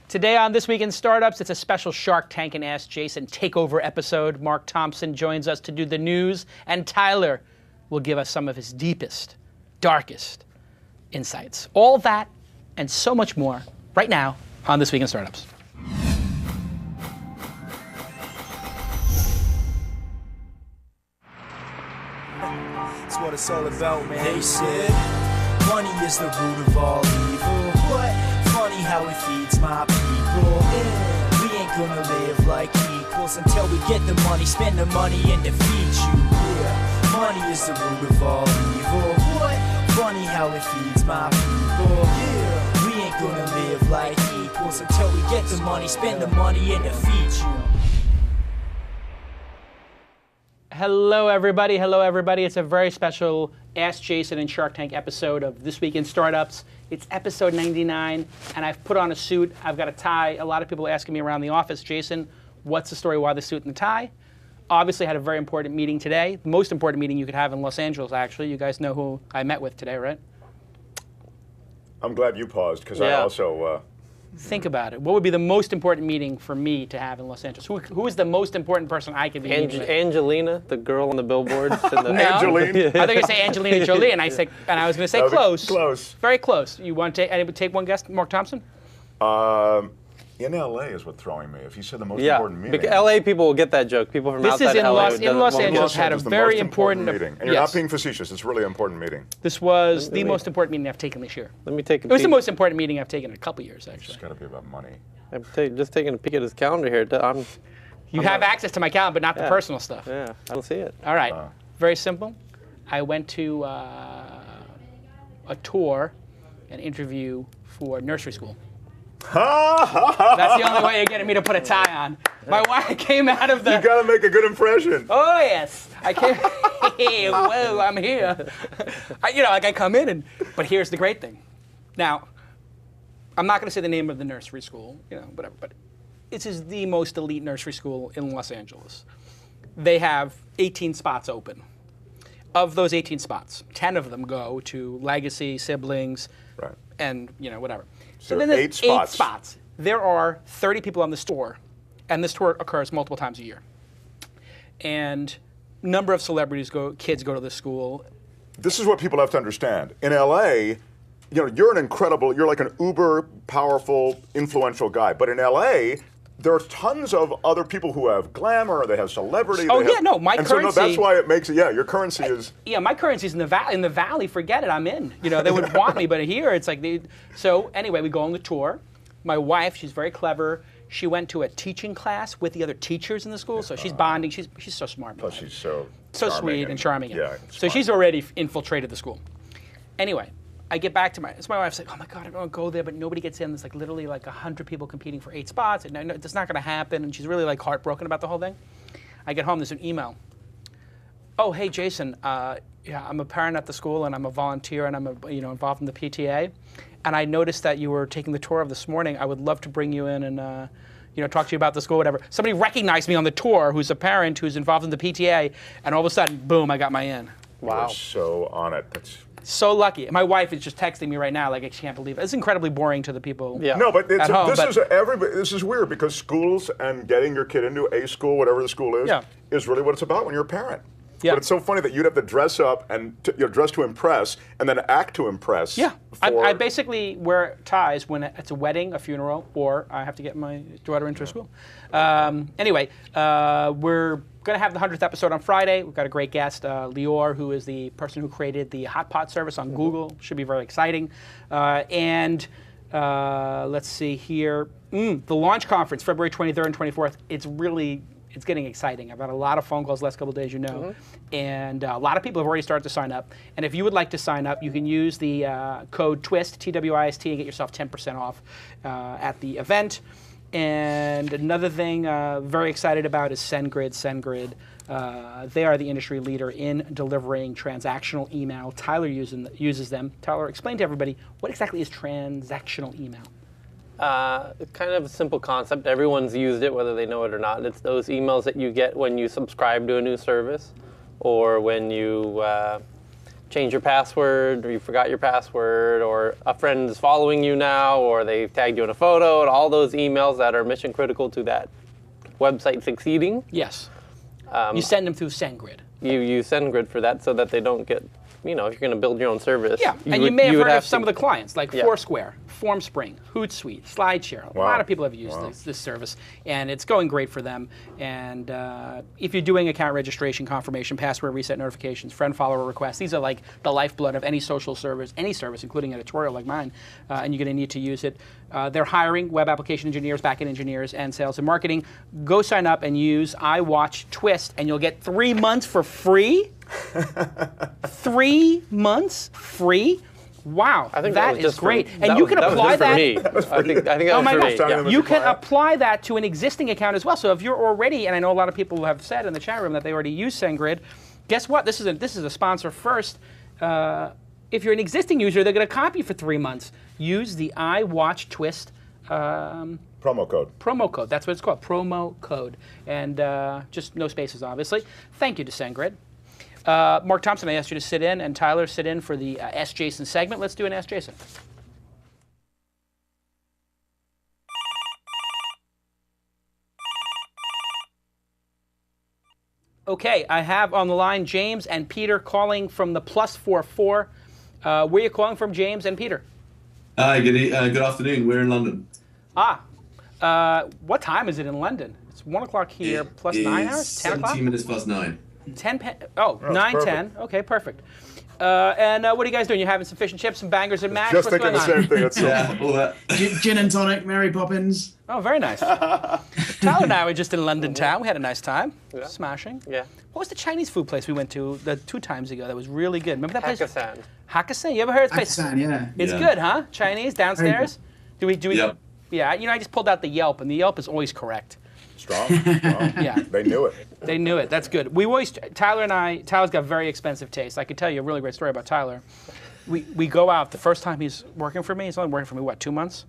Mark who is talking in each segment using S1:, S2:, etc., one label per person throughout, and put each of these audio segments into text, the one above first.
S1: Today on This Week in Startups, it's a special Shark Tank and Ask Jason Takeover episode. Mark Thompson joins us to do the news, and Tyler will give us some of his deepest, darkest insights. All that and so much more right now on This Week in Startups.
S2: That's what it's all about, man. They said money is the root of all evil. What? Funny how it feeds my people. Yeah. We ain't gonna live like equals until we get the money, spend the money, and defeat you. Yeah. Money is the root of all evil. What? Funny how it feeds my people. Yeah. We ain't gonna live like equals until we get the money, spend the money, and defeat you.
S1: Hello, everybody. Hello, everybody. It's a very special Ask Jason and Shark Tank episode of This Week in Startups. It's episode 99, and I've put on a suit. I've got a tie. A lot of people are asking me around the office, Jason, what's the story? Why the suit and the tie? Obviously, I had a very important meeting today. The most important meeting you could have in Los Angeles, actually. You guys know who I met with today, right?
S3: I'm glad you paused, because I also...
S1: Think about it. What would be the most important meeting for me to have in Los Angeles? Who is the most important person I could be meeting with?
S4: Angelina, the girl on the billboards.
S1: No.
S3: Angeline?
S1: I thought you were going to say Angelina Jolie, and I was going to say close.
S3: Close.
S1: Very close. You want to take one guess, Mark Thompson?
S3: In LA is what's throwing me. If you said the most important meeting.
S4: Because LA people will get that joke. People from outside LA.
S1: In Los Angeles had a very important
S3: meeting. And you're not being facetious. It's a really important meeting.
S1: This was the most important meeting I've taken this year.
S4: Let me take a peek.
S1: It was the most important meeting I've taken in a couple years, actually.
S3: It's got to be about money.
S4: I'm just taking a peek at his calendar here.
S1: You have access to my calendar, but not the personal stuff.
S4: Yeah, I don't see it.
S1: All right. Very simple. I went to a tour, an interview for nursery school. That's the only way you're getting me to put a tie on. My wife came out of the...
S3: You got to make a good impression.
S1: Oh, yes. I came... Hey, whoa, I'm here. I come in and... But here's the great thing. Now, I'm not going to say the name of the nursery school, whatever, but this is the most elite nursery school in Los Angeles. They have 18 spots open. Of those 18 spots, 10 of them go to legacy, siblings,
S3: right,
S1: and, whatever.
S3: So
S1: then there's
S3: 8 spots.
S1: There are 30 people on this tour, and this tour occurs multiple times a year. And number of kids go to this school.
S3: This is what people have to understand. In LA, you're like an uber powerful, influential guy. But in LA, there are tons of other people who have glamour, they have celebrity.
S1: My currency.
S3: So that's why it makes it, your currency is.
S1: Yeah, my currency's in the valley. In the valley, forget it, I'm in. They would want me, but here it's like So anyway, we go on the tour. My wife, she's very clever. She went to a teaching class with the other teachers in the school, so she's bonding. She's so smart.
S3: Plus, she's so
S1: sweet and charming.
S3: Yeah.
S1: So she's already infiltrated the school. Anyway. I get back to my wife's like, oh my God, I don't want to go there, but nobody gets in. There's literally 100 people competing for 8 spots. And no, it's not going to happen. And she's really heartbroken about the whole thing. I get home, there's an email. Oh, hey, Jason, I'm a parent at the school and I'm a volunteer and I'm involved in the PTA. And I noticed that you were taking the tour of this morning. I would love to bring you in and talk to you about the school, whatever. Somebody recognized me on the tour who's a parent who's involved in the PTA. And all of a sudden, boom, I got my in.
S3: Wow. You're so on it. That's
S1: so lucky. My wife is just texting me right now, I can't believe it. It's incredibly boring to the people
S3: No, but
S1: at home.
S3: This is weird because schools and getting your kid into a school, whatever the school is really what it's about when you're a parent. Yeah. But it's so funny that you'd have to dress up and dress to impress and then act to impress.
S1: Yeah. I basically wear ties when it's a wedding, a funeral, or I have to get my daughter into a school. Anyway, we're going to have the 100th episode on Friday. We've got a great guest, Lior, who is the person who created the Hot Pot service on Google. Should be very exciting. Let's see here. The launch conference, February 23rd and 24th. It's getting exciting. I've had a lot of phone calls the last couple of days, and a lot of people have already started to sign up. And if you would like to sign up, you can use the code TWIST, T-W-I-S-T, and get yourself 10% off at the event. And another thing very excited about is Sendgrid. They are the industry leader in delivering transactional email. Tyler uses them. Tyler, explain to everybody, what exactly is transactional email?
S4: It's kind of a simple concept. Everyone's used it, whether they know it or not. It's those emails that you get when you subscribe to a new service or when you change your password, or you forgot your password, or a friend is following you now, or they've tagged you in a photo, and all those emails that are mission critical to that website succeeding.
S1: Yes. You send them through Sendgrid.
S4: You use Sendgrid for that so that they don't get, if you're going to build your own service.
S1: Yeah, and you may have heard of some of the clients, like Foursquare, FormSpring, Hootsuite, SlideShare. A lot of people have used this service, and it's going great for them. And if you're doing account registration, confirmation, password reset notifications, friend follower requests, these are like the lifeblood of any social service, including editorial like mine, and you're going to need to use it. They're hiring web application engineers, backend engineers, and sales and marketing. Go sign up and use iWatchTwist, and you'll get 3 months for free. 3 months free? Wow,
S4: I think
S1: that is great. And you can apply that.
S4: That was for me. I think that
S1: oh
S4: was
S1: my
S4: for
S1: gosh.
S4: me.
S1: You can apply that to an existing account as well. So if you're already, and I know a lot of people have said in the chat room that they already use Sendgrid, guess what? This is a sponsor first. If you're an existing user, they're going to comp you for 3 months. Use the iWatchTwist
S3: promo code.
S1: Promo code. That's what it's called. Promo code. And just no spaces, obviously. Thank you to Sendgrid. Mark Thompson, I asked you to sit in, and Tyler sit in for the Ask Jason segment. Let's do an Ask Jason. Okay, I have on the line James and Peter calling from the +44. Where are you calling from, James and Peter?
S5: Hi, good afternoon. We're in London.
S1: What time is it in London? It's 1 o'clock here, plus 9 hours? 10 o'clock?
S5: 17 minutes past 9.
S1: 9, 10. Okay, perfect. And what are you guys doing? You having some fish and chips, some bangers and mash?
S3: Just
S1: What's
S3: thinking the
S1: going on?
S3: same thing. That's
S5: Yeah, all that.
S6: Gin and tonic, Mary Poppins.
S1: Oh, very nice. Tyler and I were just in London town. We had a nice time. Yeah. Smashing.
S4: Yeah.
S1: What was the Chinese food place we went to 2 times ago that was really good? Remember that place?
S4: Hakkasan.
S1: Hakkasan? You ever heard of this place?
S6: Hakkasan, yeah.
S1: It's good, huh? Chinese, downstairs? Do we?
S5: Yep.
S1: Yeah, I just pulled out the Yelp, and the Yelp is always correct.
S3: Strong.
S1: Yeah.
S3: They knew it.
S1: They knew it. That's good. Tyler's got very expensive taste. I could tell you a really great story about Tyler. We go out, the first time he's working for me, he's only working for me, what, 2 months?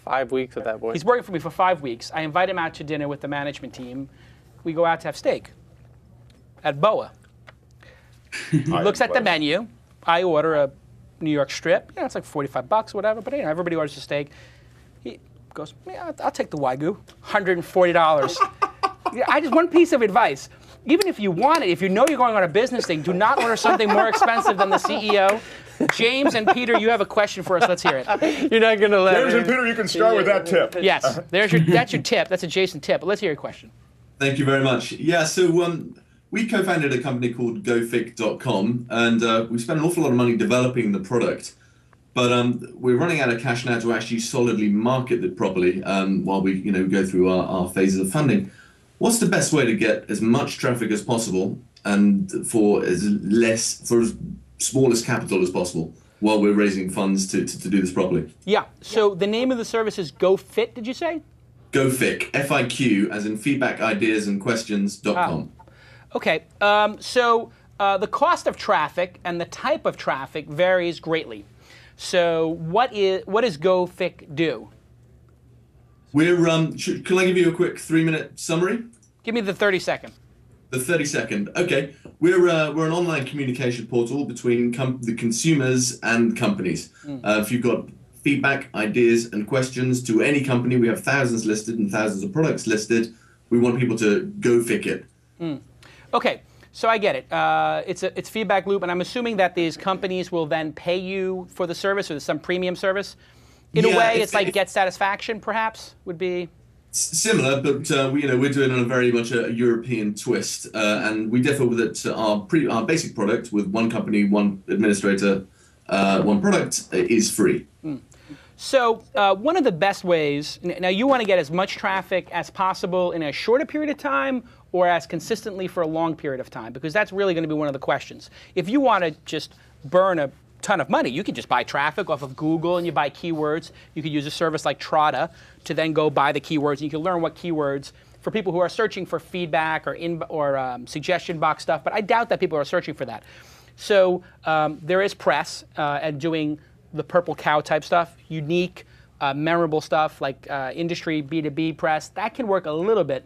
S4: 5 weeks with that boy.
S1: He's working for me for 5 weeks. I invite him out to dinner with the management team. We go out to have steak at Boa. He looks at the menu. I order a New York strip. It's like $45, whatever, but everybody orders a steak. He goes, yeah, I'll take the Wagyu, $140. One piece of advice. Even if you want it, if you know you're going on a business thing, do not order something more expensive than the CEO. James and Peter, you have a question for us. Let's hear it.
S4: You're not going to let
S3: James and Peter, you can start with that tip.
S1: Yes, that's your tip. That's a Jason tip. But let's hear your question.
S5: Thank you very much. Yeah, so we co-founded a company called GoFig.com, and we spent an awful lot of money developing the product. But we're running out of cash now to actually solidly market it properly while we go through our phases of funding. What's the best way to get as much traffic as possible and for as small as capital as possible while we're raising funds to do this properly?
S1: Yeah, so the name of the service is GoFit, did you say?
S5: GoFiq, F-I-Q, as in feedback, ideas, and questions.com.
S1: Okay, so the cost of traffic and the type of traffic varies greatly. So what does GoFiq do?
S5: We're can I give you a quick 3-minute summary?
S1: Give me the 30-second.
S5: The 30-second. Okay. We're an online communication portal between the consumers and companies. If you've got feedback, ideas, and questions to any company, we have thousands listed and thousands of products listed. We want people to GoFiq it.
S1: Okay. So I get it. It's feedback loop, and I'm assuming that these companies will then pay you for the service, or there's some premium service. In a way, it's like Get Satisfaction, perhaps, would be.
S5: Similar, but we're doing on a very much a European twist, and we differ with it. Our basic product with one company, one administrator, one product is free.
S1: So one of the best ways, now you want to get as much traffic as possible in a shorter period of time or as consistently for a long period of time, because that's really going to be one of the questions. If you want to just burn a ton of money, you can just buy traffic off of Google and you buy keywords. You could use a service like Trada to then go buy the keywords, and you can learn what keywords for people who are searching for feedback or suggestion box stuff, but I doubt that people are searching for that. So there is press and doing the purple cow type stuff, unique, memorable stuff like industry B2B press. That can work a little bit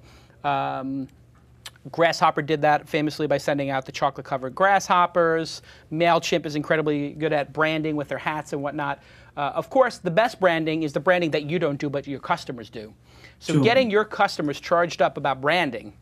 S1: Grasshopper did that famously by sending out the chocolate-covered grasshoppers. MailChimp is incredibly good at branding with their hats and whatnot. Of course, the best branding is the branding that you don't do, but your customers do. So getting your customers charged up about branding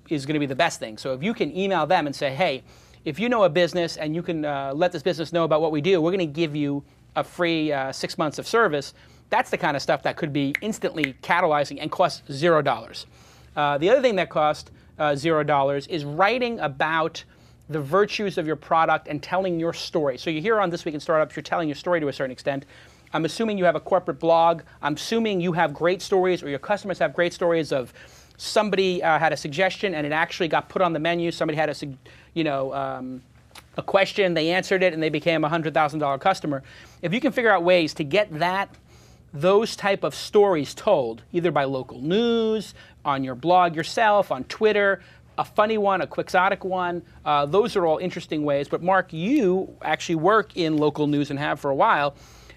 S1: is going to be the best thing. So if you can email them and say, hey, if you know a business and you can let this business know about what we do, we're going to give you a free 6 months of service. That's the kind of stuff that could be instantly catalyzing and costs $0. The other thing that costs $0 is writing about the virtues of your product and telling your story. So you hear on This Week in Startups, you're telling your story to a certain extent. I'm assuming you have a corporate blog. I'm assuming you have great stories, or your customers have great stories of somebody had a suggestion and it actually got put on the menu. Somebody had a question, they answered it, and they became a $100,000 customer. If you can figure out ways to get those type of stories told, either by local news, on your blog yourself, on Twitter, a funny one, a quixotic one, those are all interesting ways. But Mark, you actually work in local news and have for a while,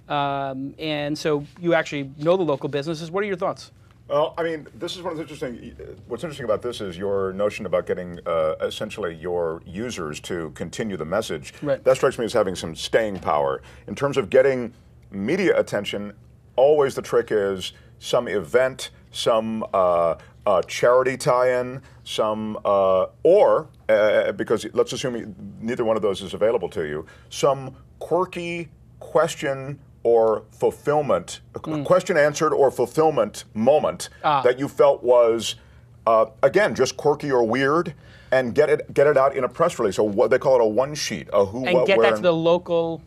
S1: and so you actually know the local businesses. What are your thoughts?
S3: Well, I mean, this is one of the interesting. What's interesting about this is your notion about getting essentially your users to continue the message.
S1: Right.
S3: That strikes me as having some staying power. In terms of getting media attention, always the trick is some event, some charity tie-in, some because let's assume neither one of those is available to you, some quirky question or fulfillment, question answered or fulfillment moment that you felt was, again, just quirky or weird, and get it out in a press release, or what they call it, a one sheet, a who,
S1: and
S3: what,
S1: get
S3: where.
S1: that to the local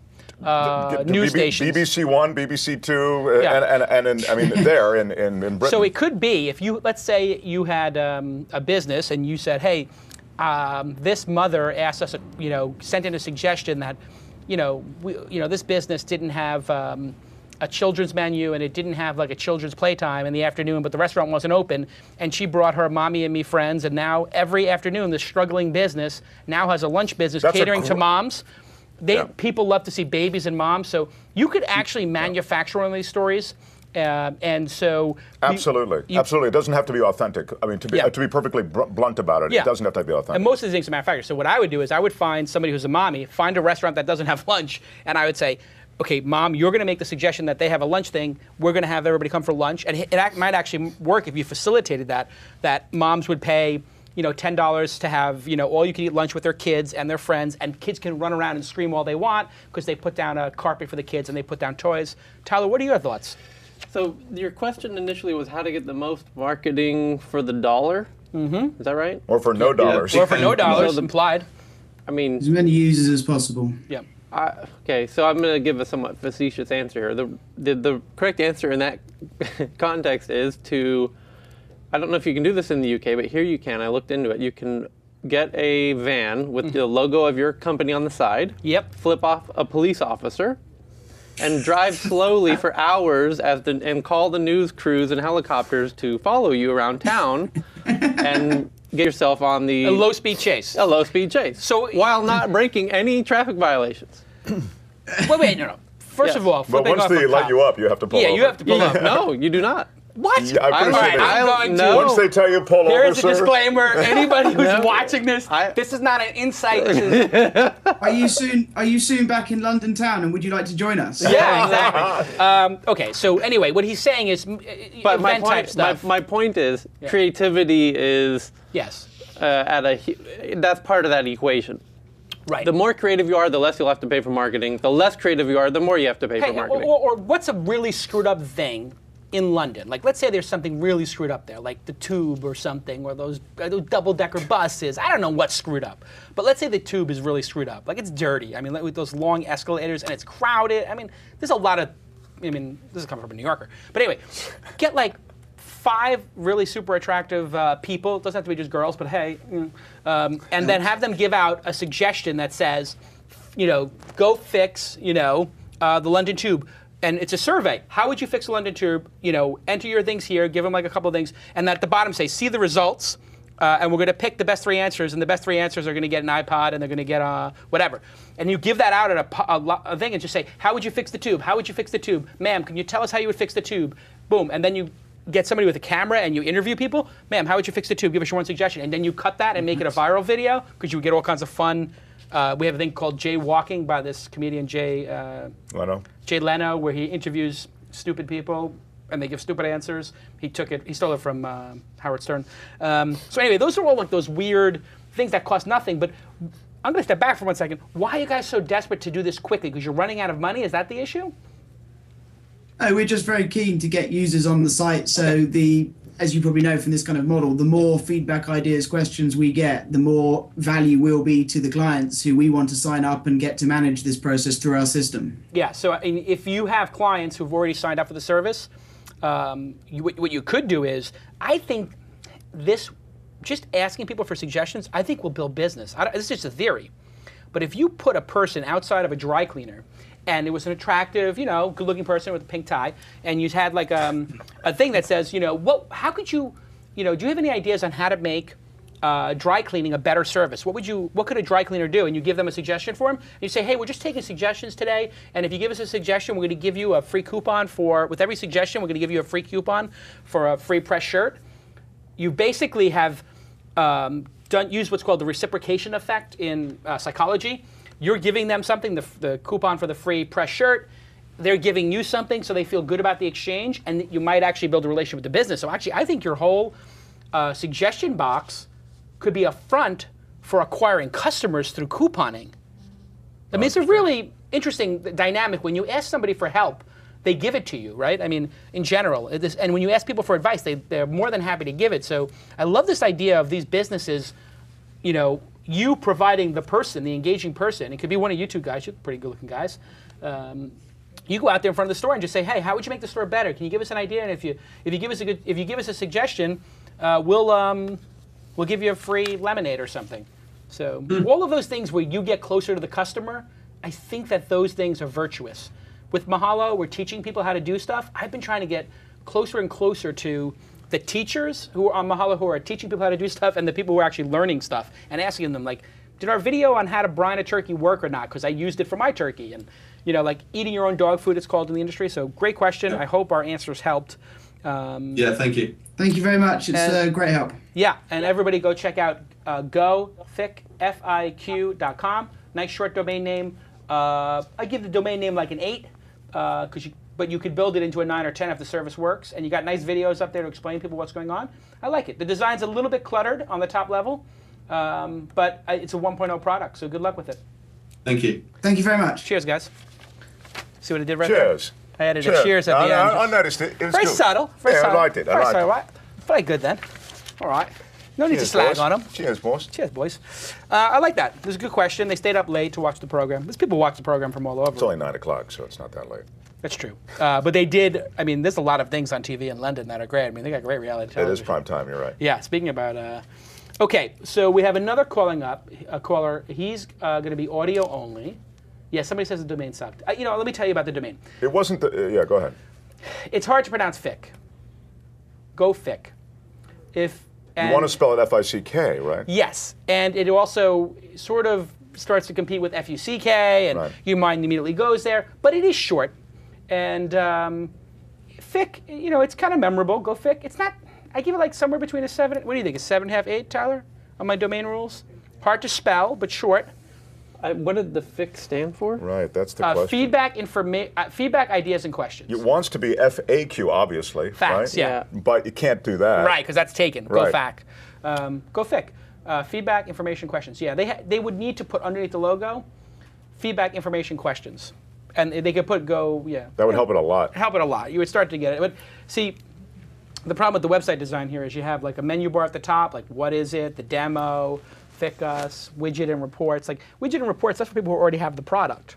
S1: news stations.
S3: BBC One, BBC Two, and I mean there in Britain.
S1: So it could be, if you, let's say you had a business and you said, hey, this mother asked us, sent in a suggestion that, this business didn't have a children's menu and it didn't have like a children's playtime in the afternoon, but the restaurant wasn't open, and she brought her mommy and me friends, and now every afternoon this struggling business now has a lunch business catering to moms. People love to see babies and moms, so you could actually manufacture one of these stories. And so
S3: absolutely, it doesn't have to be authentic. I mean, to be perfectly blunt about it, it doesn't have to be authentic.
S1: And most of these things are manufactured. So what I would do is I would find somebody who's a mommy, find a restaurant that doesn't have lunch, and I would say, okay, Mom, you're going to make the suggestion that they have a lunch thing. We're going to have everybody come for lunch, and it might actually work if you facilitated that. That moms would pay, $10 to have, all you can eat lunch with their kids and their friends, and kids can run around and scream all they want because they put down a carpet for the kids and they put down toys. Tyler, what are your thoughts?
S4: So your question initially was how to get the most marketing for the dollar. Mm-hmm. Is that right?
S3: Or for no dollars.
S1: Or for no dollars, implied.
S6: I mean, as many users as possible.
S1: Yeah.
S4: Okay, so I'm going to give a somewhat facetious answer here. The correct answer in that context is to, I don't know if you can do this in the UK, but here you can. I looked into it. You can get a van with the logo of your company on the side.
S1: Yep.
S4: Flip off a police officer and drive slowly for hours and call the news crews and helicopters to follow you around town and get yourself on
S1: a low-speed chase.
S4: A low-speed chase.
S1: So
S4: while not breaking any traffic violations.
S1: Wait, no. First of all,
S3: but once they let you up, you have to pull over.
S1: Yeah, you have to pull up.
S4: No, you do not.
S1: What?
S3: Yeah, I'm
S1: going to.
S3: Once they tell you pull over,
S1: Here's a
S3: sir.
S1: Disclaimer. Anybody who's watching this, this is not an insight.
S6: Are you soon back in London town, and would you like to join us?
S1: Yeah, exactly. Okay, so anyway, what he's saying is event type stuff.
S4: My point is creativity is that's part of that equation.
S1: Right.
S4: The more creative you are, the less you'll have to pay for marketing. The less creative you are, the more you have to pay for marketing.
S1: Or what's a really screwed up thing in London? Like, let's say there's something really screwed up there, like the Tube or something, or those double-decker buses. I don't know what's screwed up. But let's say the Tube is really screwed up. Like, it's dirty. I mean, like, with those long escalators, and it's crowded. I mean, there's a lot of, this is coming from a New Yorker. But anyway, get like 5 really super attractive people. It doesn't have to be just girls, but hey. And then have them give out a suggestion that says, go fix, the London Tube. And it's a survey. How would you fix the London Tube? Enter your things here, give them like a couple of things, and at the bottom say, see the results, and we're going to pick the best 3 answers, and the best 3 answers are going to get an iPod, and they're going to get whatever. And you give that out at a thing and just say, how would you fix the Tube? How would you fix the Tube? Ma'am, can you tell us how you would fix the Tube? Boom. And then you get somebody with a camera and you interview people, ma'am, how would you fix the tube? Give us your one suggestion. And then you cut that and make it a viral video because you would get all kinds of fun. We have a thing called Jay Walking by this comedian Jay Leno, where he interviews stupid people and they give stupid answers. He stole it from Howard Stern. So anyway, those are all like those weird things that cost nothing. But I'm going to step back for 1 second. Why are you guys so desperate to do this quickly? Because you're running out of money? Is that the issue?
S6: We're just very keen to get users on the site. So as you probably know from this kind of model, the more feedback, ideas, questions we get, the more value will be to the clients who we want to sign up and get to manage this process through our system.
S1: Yeah, so if you have clients who've already signed up for the service, what you could do is, I think just asking people for suggestions, I think will build business. This is just a theory. But if you put a person outside of a dry cleaner, and it was an attractive, good-looking person with a pink tie, and you had like a thing that says, how could you, do you have any ideas on how to make dry cleaning a better service? What could a dry cleaner do? And you give them a suggestion for them. And you say, hey, we're just taking suggestions today, and if you give us a suggestion, we're going to give you a free coupon with every suggestion, we're going to give you a free coupon for a free press shirt. You basically have used what's called the reciprocation effect in psychology. You're giving them something, the coupon for the free press shirt. They're giving you something, so they feel good about the exchange, and you might actually build a relationship with the business. So actually, I think your whole suggestion box could be a front for acquiring customers through couponing. I mean, it's a really interesting dynamic. When you ask somebody for help, they give it to you, right? I mean, in general. And when you ask people for advice, they're more than happy to give it. So I love this idea of these businesses, you providing the person, the engaging person. It could be one of you two guys. You're pretty good-looking guys. You go out there in front of the store and just say, "Hey, how would you make the store better? Can you give us an idea? And if you give us a suggestion, we'll give you a free lemonade or something." So all of those things where you get closer to the customer, I think that those things are virtuous. With Mahalo, we're teaching people how to do stuff. I've been trying to get closer and closer to the teachers who are on Mahalo who are teaching people how to do stuff and the people who are actually learning stuff and asking them, like, did our video on how to brine a turkey work or not? Because I used it for my turkey. And, like eating your own dog food, it's called in the industry. So great question. I hope our answers helped.
S5: Yeah, thank you.
S6: Thank you very much. It's a great help.
S1: Yeah, and everybody go check out GoFiq.com. Nice short domain name. I give the domain name like an 8, but you could build it into a 9 or 10 if the service works. And you got nice videos up there to explain to people what's going on. I like it. The design's a little bit cluttered on the top level, but it's a 1.0 product, so good luck with it.
S5: Thank you.
S6: Thank you very much.
S1: Cheers, guys. See what I did right there?
S3: Cheers.
S1: I added a cheers at the end.
S3: I noticed it. It was
S1: Very
S3: good.
S1: subtle. Very
S3: Yeah,
S1: subtle.
S3: I liked it. I liked it.
S1: Right? Very good then. All right. No need to slag
S3: boys.
S1: on them.
S3: Cheers, boys.
S1: Cheers, boys. I like that. It was a good question. They stayed up late to watch the program. There's people watch the program from all over.
S3: It's only 9 o'clock, so it's not that late.
S1: That's true. But they did, there's a lot of things on TV in London that are great. They got great reality television.
S3: It is prime time, you're right.
S1: Yeah, speaking about, okay, so we have another caller. He's going to be audio only. Yeah, somebody says the domain sucked. Let me tell you about the domain.
S3: It wasn't yeah, go ahead.
S1: It's hard to pronounce Fic. Go Fic.
S3: You want to spell it F-I-C-K, right?
S1: Yes, and it also sort of starts to compete with F-U-C-K, and your mind immediately goes there, but it is short. And Fic, it's kind of memorable. Go Fic. It's not, I give it like somewhere between a 7, what do you think, a 7.5, 8, Tyler, on my domain rules? Hard to spell, but short.
S4: What did the FIC stand for?
S3: Right, that's the question.
S1: Feedback, ideas, and questions.
S3: It wants to be FAQ, obviously.
S1: Facts,
S3: right?
S1: yeah.
S3: But you can't do that.
S1: Right, because that's taken.
S3: Right.
S1: Go FAQ. Go FIC. Feedback, information, questions. Yeah, they would need to put underneath the logo, feedback, information, questions. And they could put go, yeah.
S3: That would help it a lot.
S1: Help it a lot. You would start to get it. But see, the problem with the website design here is you have like a menu bar at the top, like what is it, the demo, Fic us, widget and reports. Like widget and reports, that's for people who already have the product.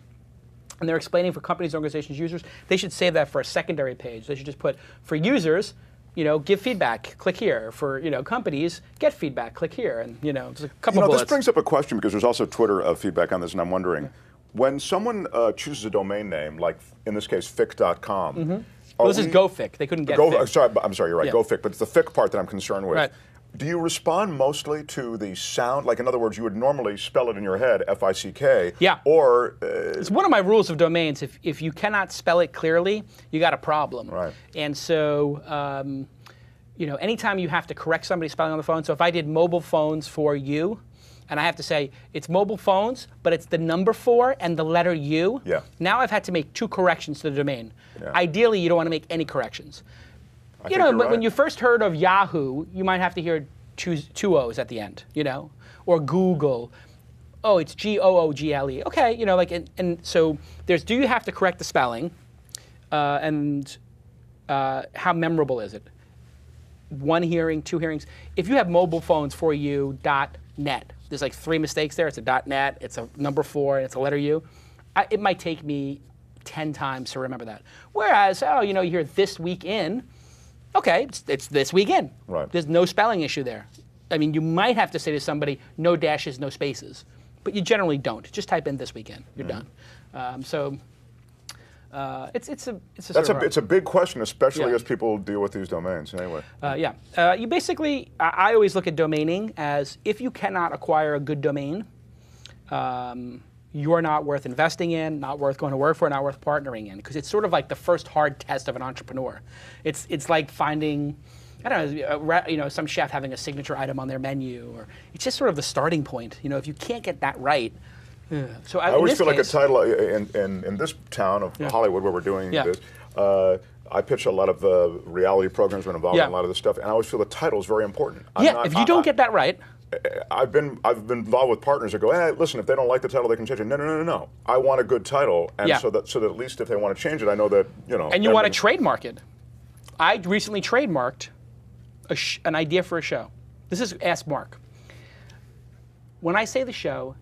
S1: And they're explaining for companies, organizations, users. They should save that for a secondary page. They should just put, for users, give feedback, click here. For companies, get feedback, click here. And there's a couple bullets.
S3: This brings up a question because there's also Twitter feedback on this, and I'm wondering, when someone chooses a domain name, like in this case, fic.com.
S1: Well, this is GoFic. They couldn't get Fic.
S3: I'm sorry, you're right, GoFic, but it's the Fic part that I'm concerned with.
S1: Right.
S3: Do you respond mostly to the sound? Like, in other words, you would normally spell it in your head, F-I-C-K.
S1: Yeah.
S3: Or
S1: it's one of my rules of domains. If you cannot spell it clearly, you got a problem.
S3: Right.
S1: And so you know, anytime you have to correct somebody's spelling on the phone, so if I did mobile phones for you, and I have to say it's mobile phones, but it's the number 4 and the letter U.
S3: Yeah.
S1: Now I've had to make 2 corrections to the domain.
S3: Yeah.
S1: Ideally, you don't want to make any corrections.
S3: I think you're
S1: when you first heard of Yahoo, you might have to hear two O's at the end, you know, or Google. Oh, it's Google. Okay, you know, like, and so there's, do you have to correct the spelling, and how memorable is it? 1 hearing, 2 hearings. If you have mobile phones for you .net, there's like 3 mistakes there. It's a .net, it's a number 4, and it's a letter U. It might take me 10 times to remember that. Whereas, oh, you know, you hear this week in. Okay, it's this week in.
S3: Right.
S1: There's no spelling issue there. I mean, you might have to say to somebody, no dashes, no spaces, but you generally don't. Just type in this weekend. You're done. It's
S3: a big question, especially as people deal with these domains. Anyway.
S1: You basically, I always look at domaining as if you cannot acquire a good domain, you're not worth investing in, not worth going to work for, not worth partnering in, because it's sort of like the first hard test of an entrepreneur. It's like finding, I don't know, you know, some chef having a signature item on their menu, or it's just sort of the starting point. You know, if you can't get that right. So
S3: I always feel like a title in this town of Hollywood where we're doing this. I pitch a lot of reality programs, been involved in a lot of this stuff, and I always feel the title is very important.
S1: If you don't get that right.
S3: I've been involved with partners that go, hey, listen, if they don't like the title, they can change it. No. I want a good title, and so that at least if they want to change it, I know that, you know.
S1: And you want to trademark it. I recently trademarked an idea for a show. This is Ask Mark. When I say the show,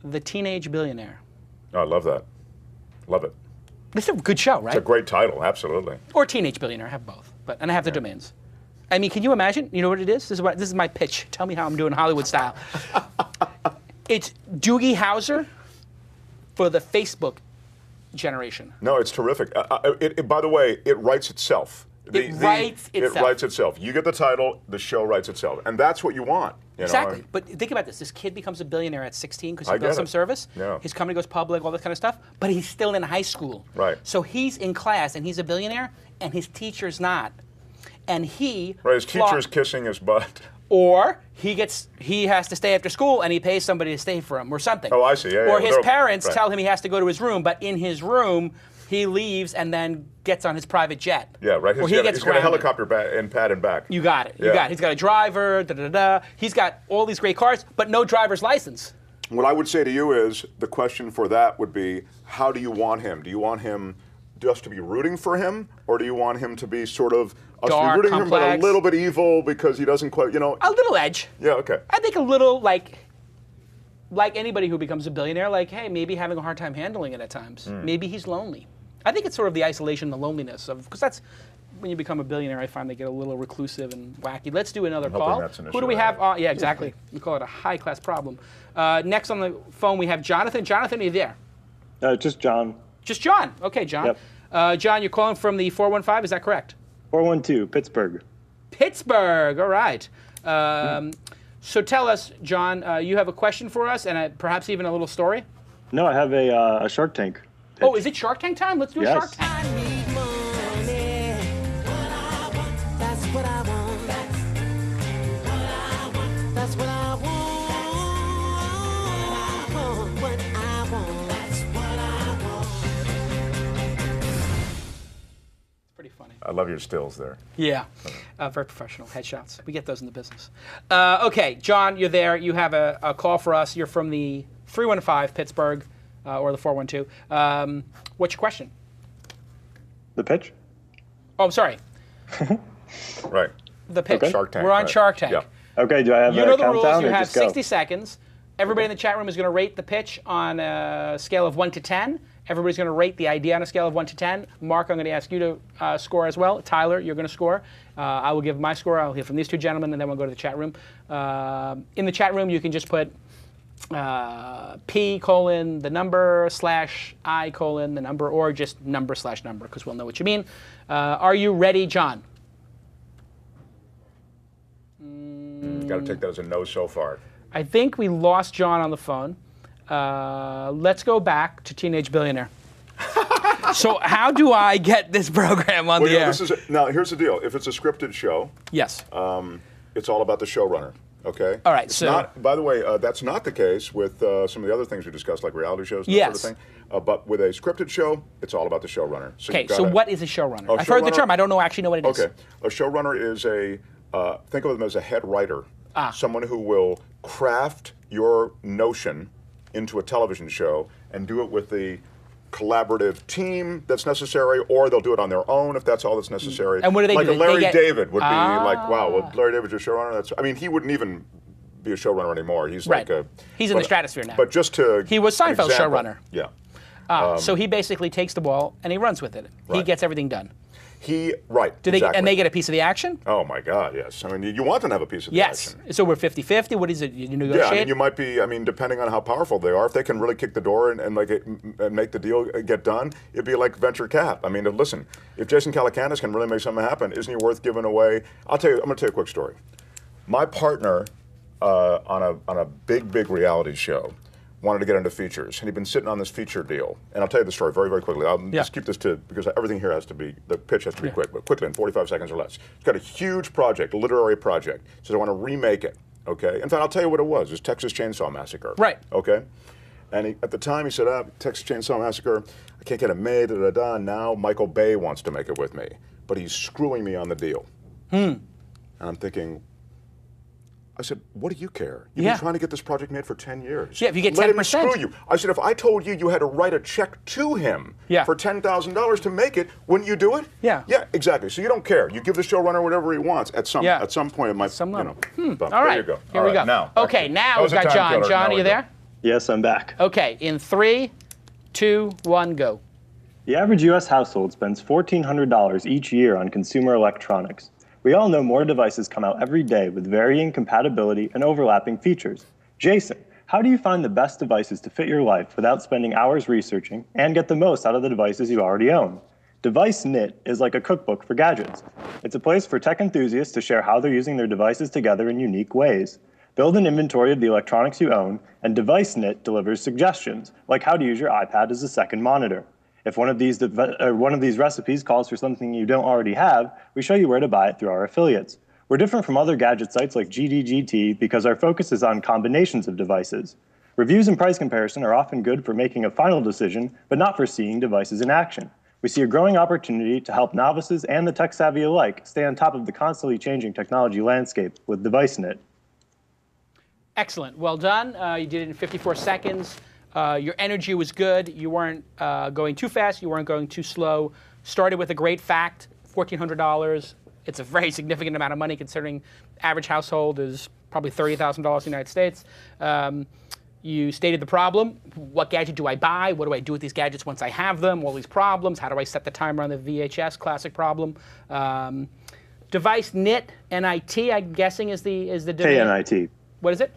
S1: The Teenage Billionaire.
S3: Oh, I love that. Love it.
S1: This is a good show, right?
S3: It's a great title, absolutely.
S1: Or Teenage Billionaire, I have both, and I have the domains. I mean, can you imagine? You know what it is? This is my pitch. Tell me how I'm doing Hollywood style. It's Doogie Howser for the Facebook generation.
S3: No, it's terrific. By the way, it writes itself.
S1: It writes
S3: itself. You get the title, the show writes itself. And that's what you want. You
S1: exactly.
S3: know?
S1: But think about this. This kid becomes a billionaire at 16 because he built some service.
S3: Yeah.
S1: His company goes public, all that kind of stuff. But he's still in high school.
S3: Right.
S1: So he's in class and he's a billionaire and his teacher's not. And he...
S3: Right, his teacher's kissing his butt.
S1: Or he has to stay after school and he pays somebody to stay for him or something.
S3: Oh, I see. Yeah,
S1: or his parents tell him he has to go to his room, but in his room he leaves and then gets on his private jet.
S3: Yeah, right. He's got a helicopter pad and back.
S1: You got it. You got it. He's got a driver. He's got all these great cars, but no driver's license.
S3: What I would say to you is the question for that would be, how do you want him? Do you want him just to be rooting for him, or do you want him to be sort of
S1: dark,
S3: rooting
S1: complex,
S3: for him, but a little bit evil because he doesn't quite, you know?
S1: A little edge.
S3: Yeah. Okay.
S1: I think a little like anybody who becomes a billionaire, like, hey, maybe having a hard time handling it at times. Maybe he's lonely. I think it's sort of the isolation, the loneliness of, because that's when you become a billionaire. I find they get a little reclusive and wacky. Let's do another call. Who do we have? Yeah, exactly. We call it a high-class problem. Next on the phone we have Jonathan. Jonathan, are you there?
S7: Just John.
S1: Just John. Okay, John.
S7: Yep.
S1: John, you're calling from the 415. Is that correct?
S7: 412, Pittsburgh.
S1: Pittsburgh. All right. So tell us, John, you have a question for us and perhaps even a little story?
S7: No, I have a Shark Tank pitch.
S1: Oh, is it Shark Tank time? Let's do a Shark Tank.
S8: I need money. What I want, that's what I want. That's what I want. What I want. That's what I want.
S1: It's pretty funny.
S3: I love your stills there.
S1: Yeah, very professional headshots. We get those in the business. Okay, John, you're there. You have a call for us. You're from the 315 Pittsburgh. Or the 412. What's your question?
S7: The pitch?
S1: Oh, I'm sorry.
S3: Right.
S1: The pitch.
S7: Okay.
S3: Shark Tank.
S1: We're on
S3: right.
S1: Shark Tank.
S3: Yeah.
S7: Okay, do I have
S1: You
S7: a
S1: know the
S7: countdown
S1: rules. You
S7: or
S1: have
S7: just go?
S1: 60 seconds. Everybody in the chat room is going to rate the pitch on a scale of 1 to 10. Everybody's going to rate the idea on a scale of 1 to 10. Mark, I'm going to ask you to score as well. Tyler, you're going to score. I will give my score. I'll hear from these two gentlemen, and then we'll go to the chat room. In the chat room, you can just put P : the number / I : the number, or just number / number, because we'll know what you mean. Are you ready, John?
S3: Got to take that as a no so far.
S1: I think we lost John on the phone. Let's go back to Teenage Billionaire. So how do I get this program on
S3: Well,
S1: the
S3: you know,
S1: air?
S3: now, here's the deal. If it's a scripted show,
S1: Yes.
S3: it's all about the showrunner. Okay.
S1: All right,
S3: It's
S1: so-
S3: not, by the way, that's not the case with some of the other things we discussed, like reality shows and
S1: Yes.
S3: that sort of thing. But with a scripted show, it's all about the showrunner. So
S1: Okay,
S3: you've
S1: so
S3: gotta-
S1: what is a showrunner?
S3: Oh,
S1: I've heard the
S3: showrunner-
S1: term. I don't actually know what it is.
S3: Okay, a showrunner is think of them as a head writer, someone who will craft your notion into a television show and do it with the collaborative team that's necessary, or they'll do it on their own if that's all that's necessary.
S1: And what do they
S3: like
S1: do?
S3: a Larry
S1: They get-
S3: David would be like, wow, well, Larry David's your showrunner. That's, I mean, he wouldn't even be a showrunner anymore. He's
S1: Right.
S3: like a.
S1: He's in the stratosphere now.
S3: But just to.
S1: He was
S3: an
S1: Seinfeld's
S3: example.
S1: showrunner.
S3: Yeah.
S1: So he basically takes the ball and he runs with it. He
S3: Right.
S1: gets everything done.
S3: Right.
S1: Do they?
S3: Exactly.
S1: And they get a piece of the action?
S3: Oh my God, yes. I mean, you want them to have a piece of the
S1: Yes.
S3: action.
S1: So we're 50-50. What is it? You negotiate?
S3: Yeah, I mean, you might be. I mean, depending on how powerful they are, if they can really kick the door and make the deal get done, it'd be like venture cap. I mean, listen, if Jason Calacanis can really make something happen, isn't he worth giving away? I'm going to tell you a quick story. My partner on a big reality show wanted to get into features, and he'd been sitting on this feature deal. And I'll tell you the story very quickly. I'll just keep this because everything here has to be, the pitch has to be quick, but quickly in 45 seconds or less. He's got a huge project, a literary project. He says, I want to remake it, okay? In fact, I'll tell you what it was. It was Texas Chainsaw Massacre.
S1: Right.
S3: Okay? And at the time, he said, Texas Chainsaw Massacre, I can't get it made, da-da-da. Now Michael Bay wants to make it with me, but he's screwing me on the deal. And I'm thinking, I said, what do you care? You've been trying to get this project made for 10 years.
S1: Yeah, if you get
S3: Let
S1: 10%.
S3: him screw you. I said, if I told you you had to write a check to him for $10,000 to make it, wouldn't you do it?
S1: Yeah.
S3: Yeah, exactly. So you don't care. You give the showrunner whatever he wants at some point. It might,
S1: Some level.
S3: bump.
S1: All right.
S3: There you go.
S1: Here
S3: All
S1: we go.
S3: right, Now.
S1: Okay, now
S3: That
S1: we've
S3: was a
S1: got
S3: time
S1: John.
S3: killer.
S1: John,
S3: Now
S1: are
S3: we
S1: you
S3: go.
S1: there?
S7: Yes, I'm back.
S1: Okay, in 3, 2, 1, go.
S7: The average U.S. household spends $1,400 each year on consumer electronics. We all know more devices come out every day with varying compatibility and overlapping features. Jason, how do you find the best devices to fit your life without spending hours researching and get the most out of the devices you already own? DeviceNnit is like a cookbook for gadgets. It's a place for tech enthusiasts to share how they're using their devices together in unique ways. Build an inventory of the electronics you own, and DeviceNnit delivers suggestions, like how to use your iPad as a second monitor. If one of these recipes calls for something you don't already have, we show you where to buy it through our affiliates. We're different from other gadget sites like GDGT because our focus is on combinations of devices. Reviews and price comparison are often good for making a final decision, but not for seeing devices in action. We see a growing opportunity to help novices and the tech-savvy alike stay on top of the constantly changing technology landscape with DeviceNnit.
S1: Excellent. Well done. You did it in 54 seconds. Your energy was good. You weren't going too fast. You weren't going too slow. Started with a great fact, $1,400. It's a very significant amount of money considering average household is probably $30,000 in the United States. You stated the problem. What gadget do I buy? What do I do with these gadgets once I have them? All these problems. How do I set the timer on the VHS? Classic problem. DeviceNnit, N-I-T, I'm guessing is the domain.
S7: K-N-I-T.
S1: What is it?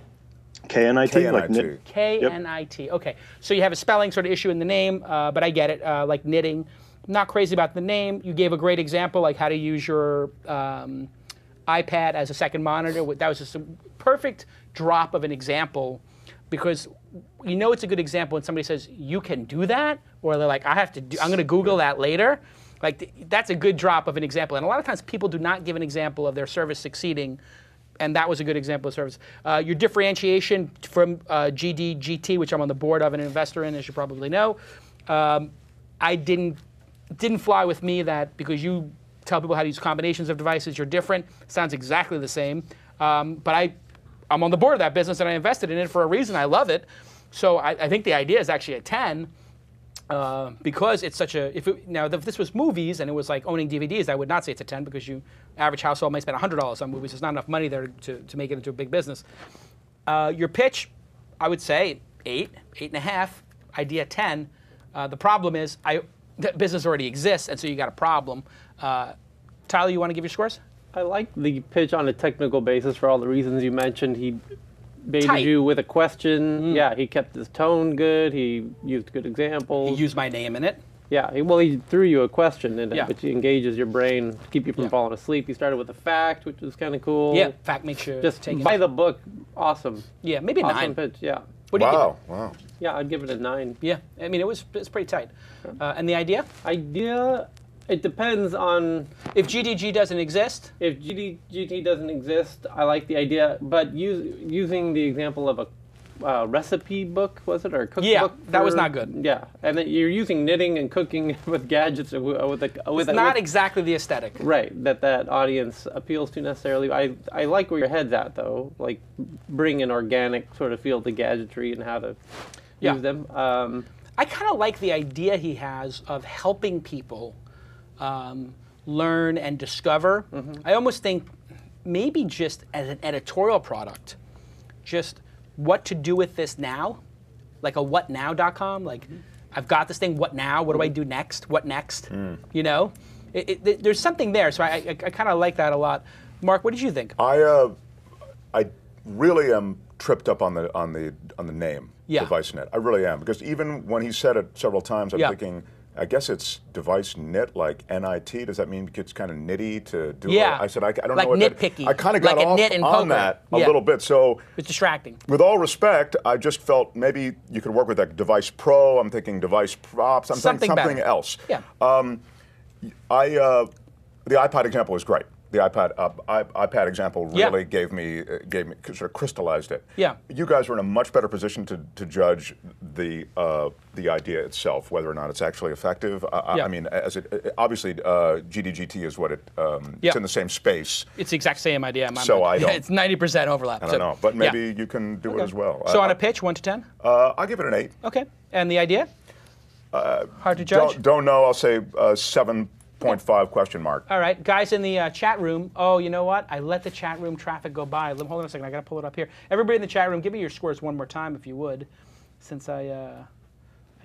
S7: K-N-I-T? Like
S3: K-N-I-T.
S7: knit.
S1: K-N-I-T. Okay. So you have a spelling sort of issue in the name, but I get it, like knitting. Not crazy about the name. You gave a great example, like how to use your iPad as a second monitor. That was just a perfect drop of an example, because you know it's a good example when somebody says, you can do that? Or they're like, I'm going to Google that later. Like, that's a good drop of an example. And a lot of times people do not give an example of their service succeeding, and that was a good example of service. Your differentiation from GDGT, which I'm on the board of and an investor in, as you probably know, I didn't fly with me that because you tell people how to use combinations of devices, you're different. Sounds exactly the same. But I'm on the board of that business and I invested in it for a reason. I love it. So I think the idea is actually a 10 because it's such a, if this was movies and it was like owning DVDs, I would not say it's a 10 because average household might spend $100 on movies. There's not enough money there to make it into a big business. Your pitch, I would say 8, 8.5, idea 10. The problem is the business already exists, and so you got a problem. Tyler, you want to give your scores?
S4: I like the pitch on a technical basis for all the reasons you mentioned. He baited
S1: Tight.
S4: you with a question. Yeah, he kept his tone good. He used good examples.
S1: He used my name in it.
S4: Yeah, he threw you a question in it,
S1: Yeah.
S4: which engages your brain to keep you from falling asleep. He started with a fact, which was kind of cool.
S1: Yeah, fact makes you
S4: Just
S1: take it.
S4: buy the book. Awesome.
S1: Yeah, maybe a
S4: Awesome
S1: 9.
S4: pitch, yeah.
S1: What do you
S3: Wow.
S1: give
S4: Yeah, I'd give it a 9.
S1: Yeah, I mean it's pretty tight. And the idea?
S4: It depends on
S1: if GDG doesn't exist.
S4: If GDG doesn't exist, I like the idea, but using the example of a recipe book, was it, or a cookbook?
S1: Yeah, that was not good.
S4: Yeah, and then you're using knitting and cooking with gadgets
S1: It's not exactly the aesthetic.
S4: Right, that audience appeals to necessarily. I like where your head's at, though, like bring an organic sort of feel to gadgetry and how to use them.
S1: I kind of like the idea he has of helping people learn and discover. I almost think maybe just as an editorial product, just what to do with this now, like a whatnow.com, like I've got this thing, what now? What do I do next? What next? You know, there's something there. So I kind of like that a lot. Mark, what did you think?
S3: I really am tripped up on the name, DeviceNnit. I really am, because even when he said it several times, I'm thinking, I guess it's DeviceNnit, like NIT. Does that mean it's kind of nitty to do?
S1: Yeah.
S3: I said, I don't
S1: like
S3: know what
S1: nitpicky.
S3: I kind of got
S1: like
S3: off
S1: knit in
S3: on
S1: poker.
S3: that a little bit. So
S1: it's distracting.
S3: With all respect, I just felt maybe you could work with like Device Pro. I'm thinking Device Props. I'm thinking something else.
S1: Yeah.
S3: The iPad example is great. The iPad example really gave me sort of crystallized it.
S1: Yeah.
S3: You guys are in a much better position to judge the idea itself, whether or not it's actually effective. I mean, obviously GDGT is what it's in the same space.
S1: It's the exact same idea.
S3: So I don't.
S1: It's 90% overlap.
S3: I don't know, but maybe you can do it as well.
S1: So on a pitch, 1 to 10?
S3: I'll give it an 8.
S1: Okay. And the idea? Hard to judge.
S3: Don't know. I'll say 7.5 question mark.
S1: All right, guys in the chat room. Oh, you know what? I let the chat room traffic go by. Hold on a second. I got to pull it up here. Everybody in the chat room, give me your scores one more time if you would, since I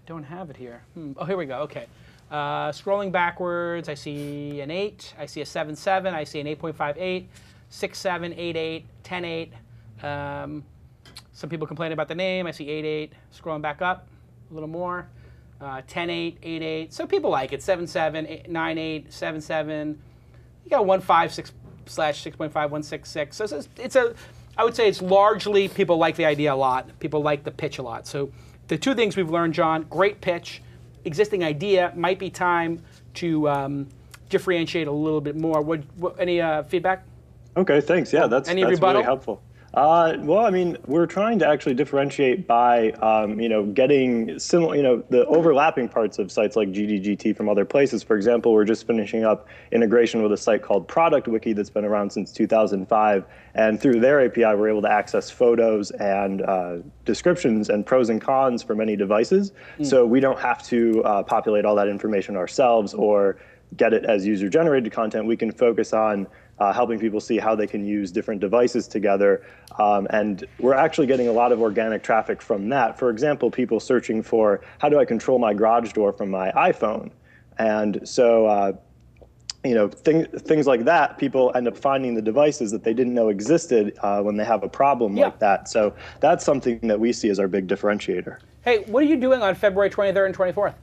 S1: don't have it here. Oh, here we go. Okay. Scrolling backwards, I see an 8. I see a 7.7. I see an 8.58, 6.7, 8.8, 10.8. Some people complaining about the name. I see 8.8. Scrolling back up a little more. 10.8, 8.8. So people like it. 7.7, 9.8, 7.7. You got 1.56/6.5, 1.66. So I would say it's largely people like the idea a lot. People like the pitch a lot. So the two things we've learned, John: great pitch, existing idea. Might be time to differentiate a little bit more. Any feedback?
S7: Okay, thanks. Yeah, that's really helpful. Well, I mean, we're trying to actually differentiate by, getting similar, the overlapping parts of sites like GDGT from other places. For example, we're just finishing up integration with a site called Product Wiki that's been around since 2005. And through their API, we're able to access photos and descriptions and pros and cons for many devices. So we don't have to populate all that information ourselves or get it as user-generated content. We can focus on helping people see how they can use different devices together. And we're actually getting a lot of organic traffic from that. For example, people searching for, how do I control my garage door from my iPhone? And so, things like that, people end up finding the devices that they didn't know existed when they have a problem like that. So that's something that we see as our big differentiator.
S1: Hey, what are you doing on February 23rd and 24th?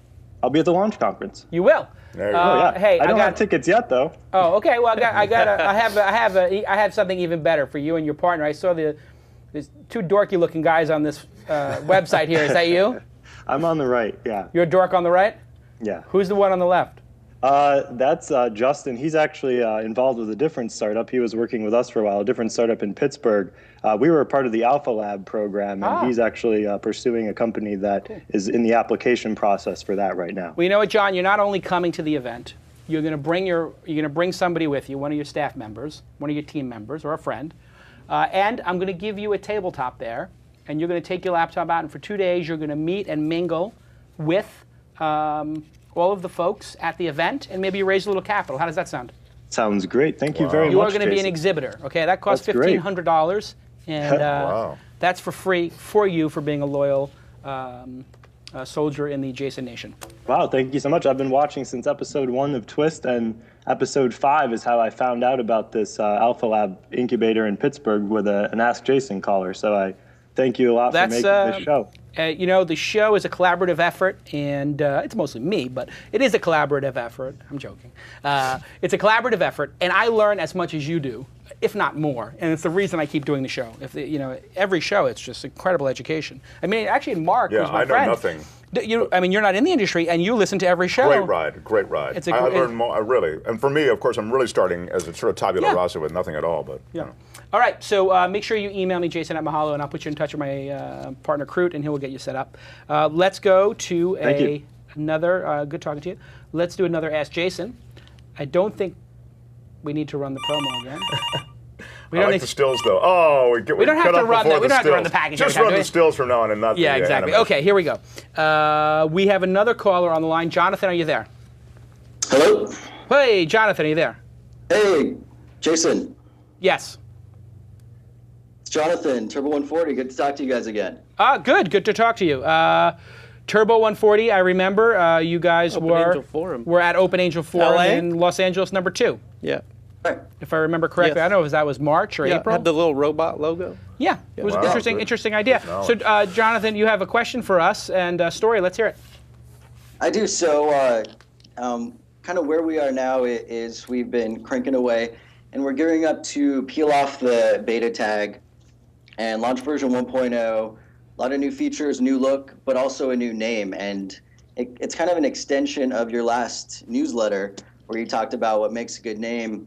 S7: I'll be at the launch conference.
S1: You will.
S3: There you go.
S7: Yeah.
S1: Hey,
S7: I don't have tickets yet, though.
S1: Oh, okay. Well, I have something even better for you and your partner. I saw there's two dorky-looking guys on this website here. Is that you?
S7: I'm on the right. Yeah.
S1: You're a dork on the right?
S7: Yeah.
S1: Who's the one on the left?
S7: That's Justin. He's actually involved with a different startup. He was working with us for a while, a different startup in Pittsburgh. We were a part of the Alpha Lab program, and he's actually pursuing a company that is in the application process for that right now.
S1: Well, you know what, John? You're not only coming to the event. You're going to bring somebody with you, one of your staff members, one of your team members, or a friend, and I'm going to give you a tabletop there, and you're going to take your laptop out, and for 2 days you're going to meet and mingle with all of the folks at the event, and maybe you raise a little capital. How does that sound?
S7: Sounds great. Thank you very much,
S1: You are going to be
S7: Jason.
S1: an exhibitor. Okay, that costs $1,500, and that's for free for you for being a loyal soldier in the Jason Nation.
S7: Wow, thank you so much. I've been watching since episode 1 of Twist, and episode 5 is how I found out about this Alpha Lab incubator in Pittsburgh with an Ask Jason caller. So I thank you a lot for making this show.
S1: The show is a collaborative effort, and it's mostly me, but it is a collaborative effort. I'm joking. It's a collaborative effort, and I learn as much as you do if not more. And it's the reason I keep doing the show. Every show, it's just incredible education. I mean, actually, Mark, who's my
S3: I know
S1: friend,
S3: nothing.
S1: You're not in the industry, and you listen to every show.
S3: Great ride.
S1: It's
S3: I learned more, really. And for me, of course, I'm really starting as a sort of tabula rasa with nothing at all. But
S1: yeah. All right, so make sure you email me, Jason at Mahalo, and I'll put you in touch with my partner, Crute, and he will get you set up. Let's go to another, good talking to you. Let's do another Ask Jason. I don't think we need to run the promo again.
S3: I like the stills, though. Oh, we
S1: don't have to run that. We don't have to run the package.
S3: Just run the stills from now on and not the
S1: exactly.
S3: animation.
S1: Okay, here we go. We have another caller on the line. Jonathan, are you there?
S9: Hello?
S1: Hey, Jonathan, are you there?
S9: Hey, Jason.
S1: Yes.
S9: It's Jonathan, Turbo 140. Good to talk to you guys again.
S1: Good to talk to you. Turbo 140, I remember you guys were at Open Angel Forum in Los Angeles, #2.
S4: Yeah.
S9: Right.
S1: If I remember correctly, I don't know if that was March or April.
S4: Had the little robot logo.
S1: Yeah, it was an interesting idea. So, Jonathan, you have a question for us and a story. Let's hear it.
S9: I do. So, kind of where we are now is we've been cranking away, and we're gearing up to peel off the beta tag and launch version 1.0. A lot of new features, new look, but also a new name. And it's kind of an extension of your last newsletter where you talked about what makes a good name.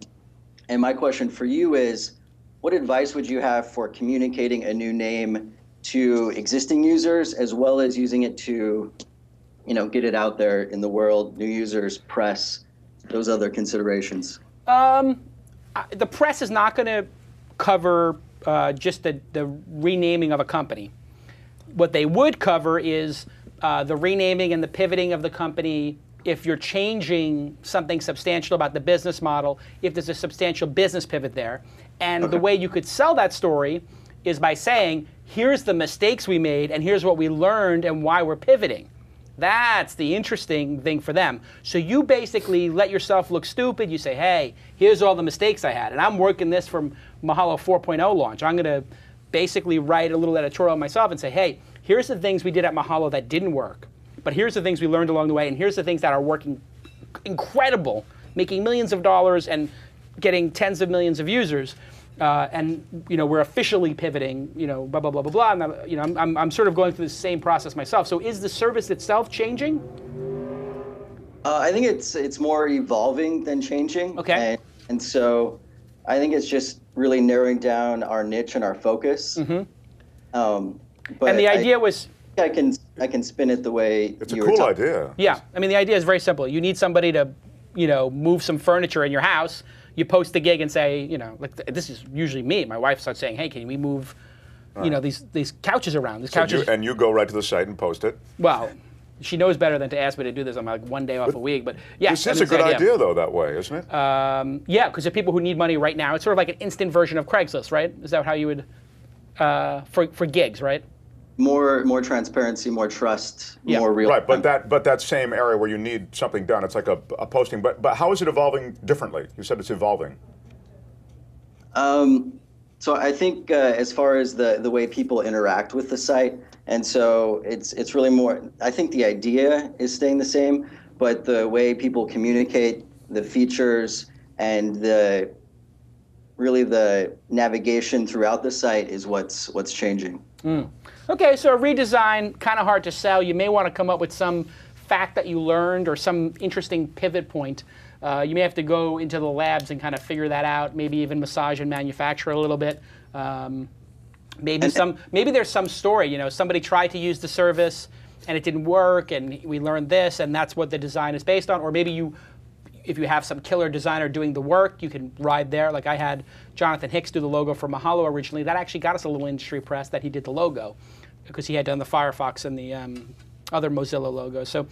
S9: And my question for you is, what advice would you have for communicating a new name to existing users, as well as using it to, get it out there in the world, new users, press, those other considerations?
S1: The press is not going to cover just the renaming of a company. What they would cover is the renaming and the pivoting of the company. If you're changing something substantial about the business model, if there's a substantial business pivot there. And the way you could sell that story is by saying, here's the mistakes we made, and here's what we learned and why we're pivoting. That's the interesting thing for them. So you basically let yourself look stupid. You say, hey, here's all the mistakes I had. And I'm working this from Mahalo 4.0 launch. I'm going to basically write a little editorial myself and say, hey, here's the things we did at Mahalo that didn't work. But here's the things we learned along the way, and here's the things that are working incredible, making millions of dollars and getting tens of millions of users. And we're officially pivoting, blah blah blah blah blah. And I'm sort of going through the same process myself. So is the service itself changing?
S9: I think it's more evolving than changing.
S1: Okay.
S9: And so I think it's just really narrowing down our niche and our focus.
S1: Mm-hmm.
S9: But
S1: and the idea was.
S9: I can spin it the way
S3: it's a cool idea.
S1: Yeah, I mean the idea is very simple. You need somebody to, move some furniture in your house. You post the gig and say, like this is usually me. My wife starts saying, hey, can we move, these couches around? These couches.
S3: And you go right to the site and post it.
S1: Well, she knows better than to ask me to do this. I'm like one day off a week, but yeah.
S3: This is a good idea though that way, isn't it?
S1: Yeah, because there are people who need money right now. It's sort of like an instant version of Craigslist, right? Is that how you would, for gigs, right?
S9: More transparency, more trust, more real.
S3: Right, but that same area where you need something done, it's like a posting. But how is it evolving differently? You said it's evolving.
S9: So I think as far as the way people interact with the site, and so it's really more. I think the idea is staying the same, but the way people communicate, the features, and the navigation throughout the site is what's changing.
S1: Okay, so a redesign, kind of hard to sell. You may want to come up with some fact that you learned or some interesting pivot point. You may have to go into the labs and kind of figure that out, maybe even massage and manufacture a little bit. Maybe there's some story, somebody tried to use the service and it didn't work and we learned this and that's what the design is based on. Or maybe if you have some killer designer doing the work, you can ride there. Like I had Jonathan Hicks do the logo for Mahalo originally. That actually got us a little industry press that he did the logo because he had done the Firefox and the other Mozilla logos. So,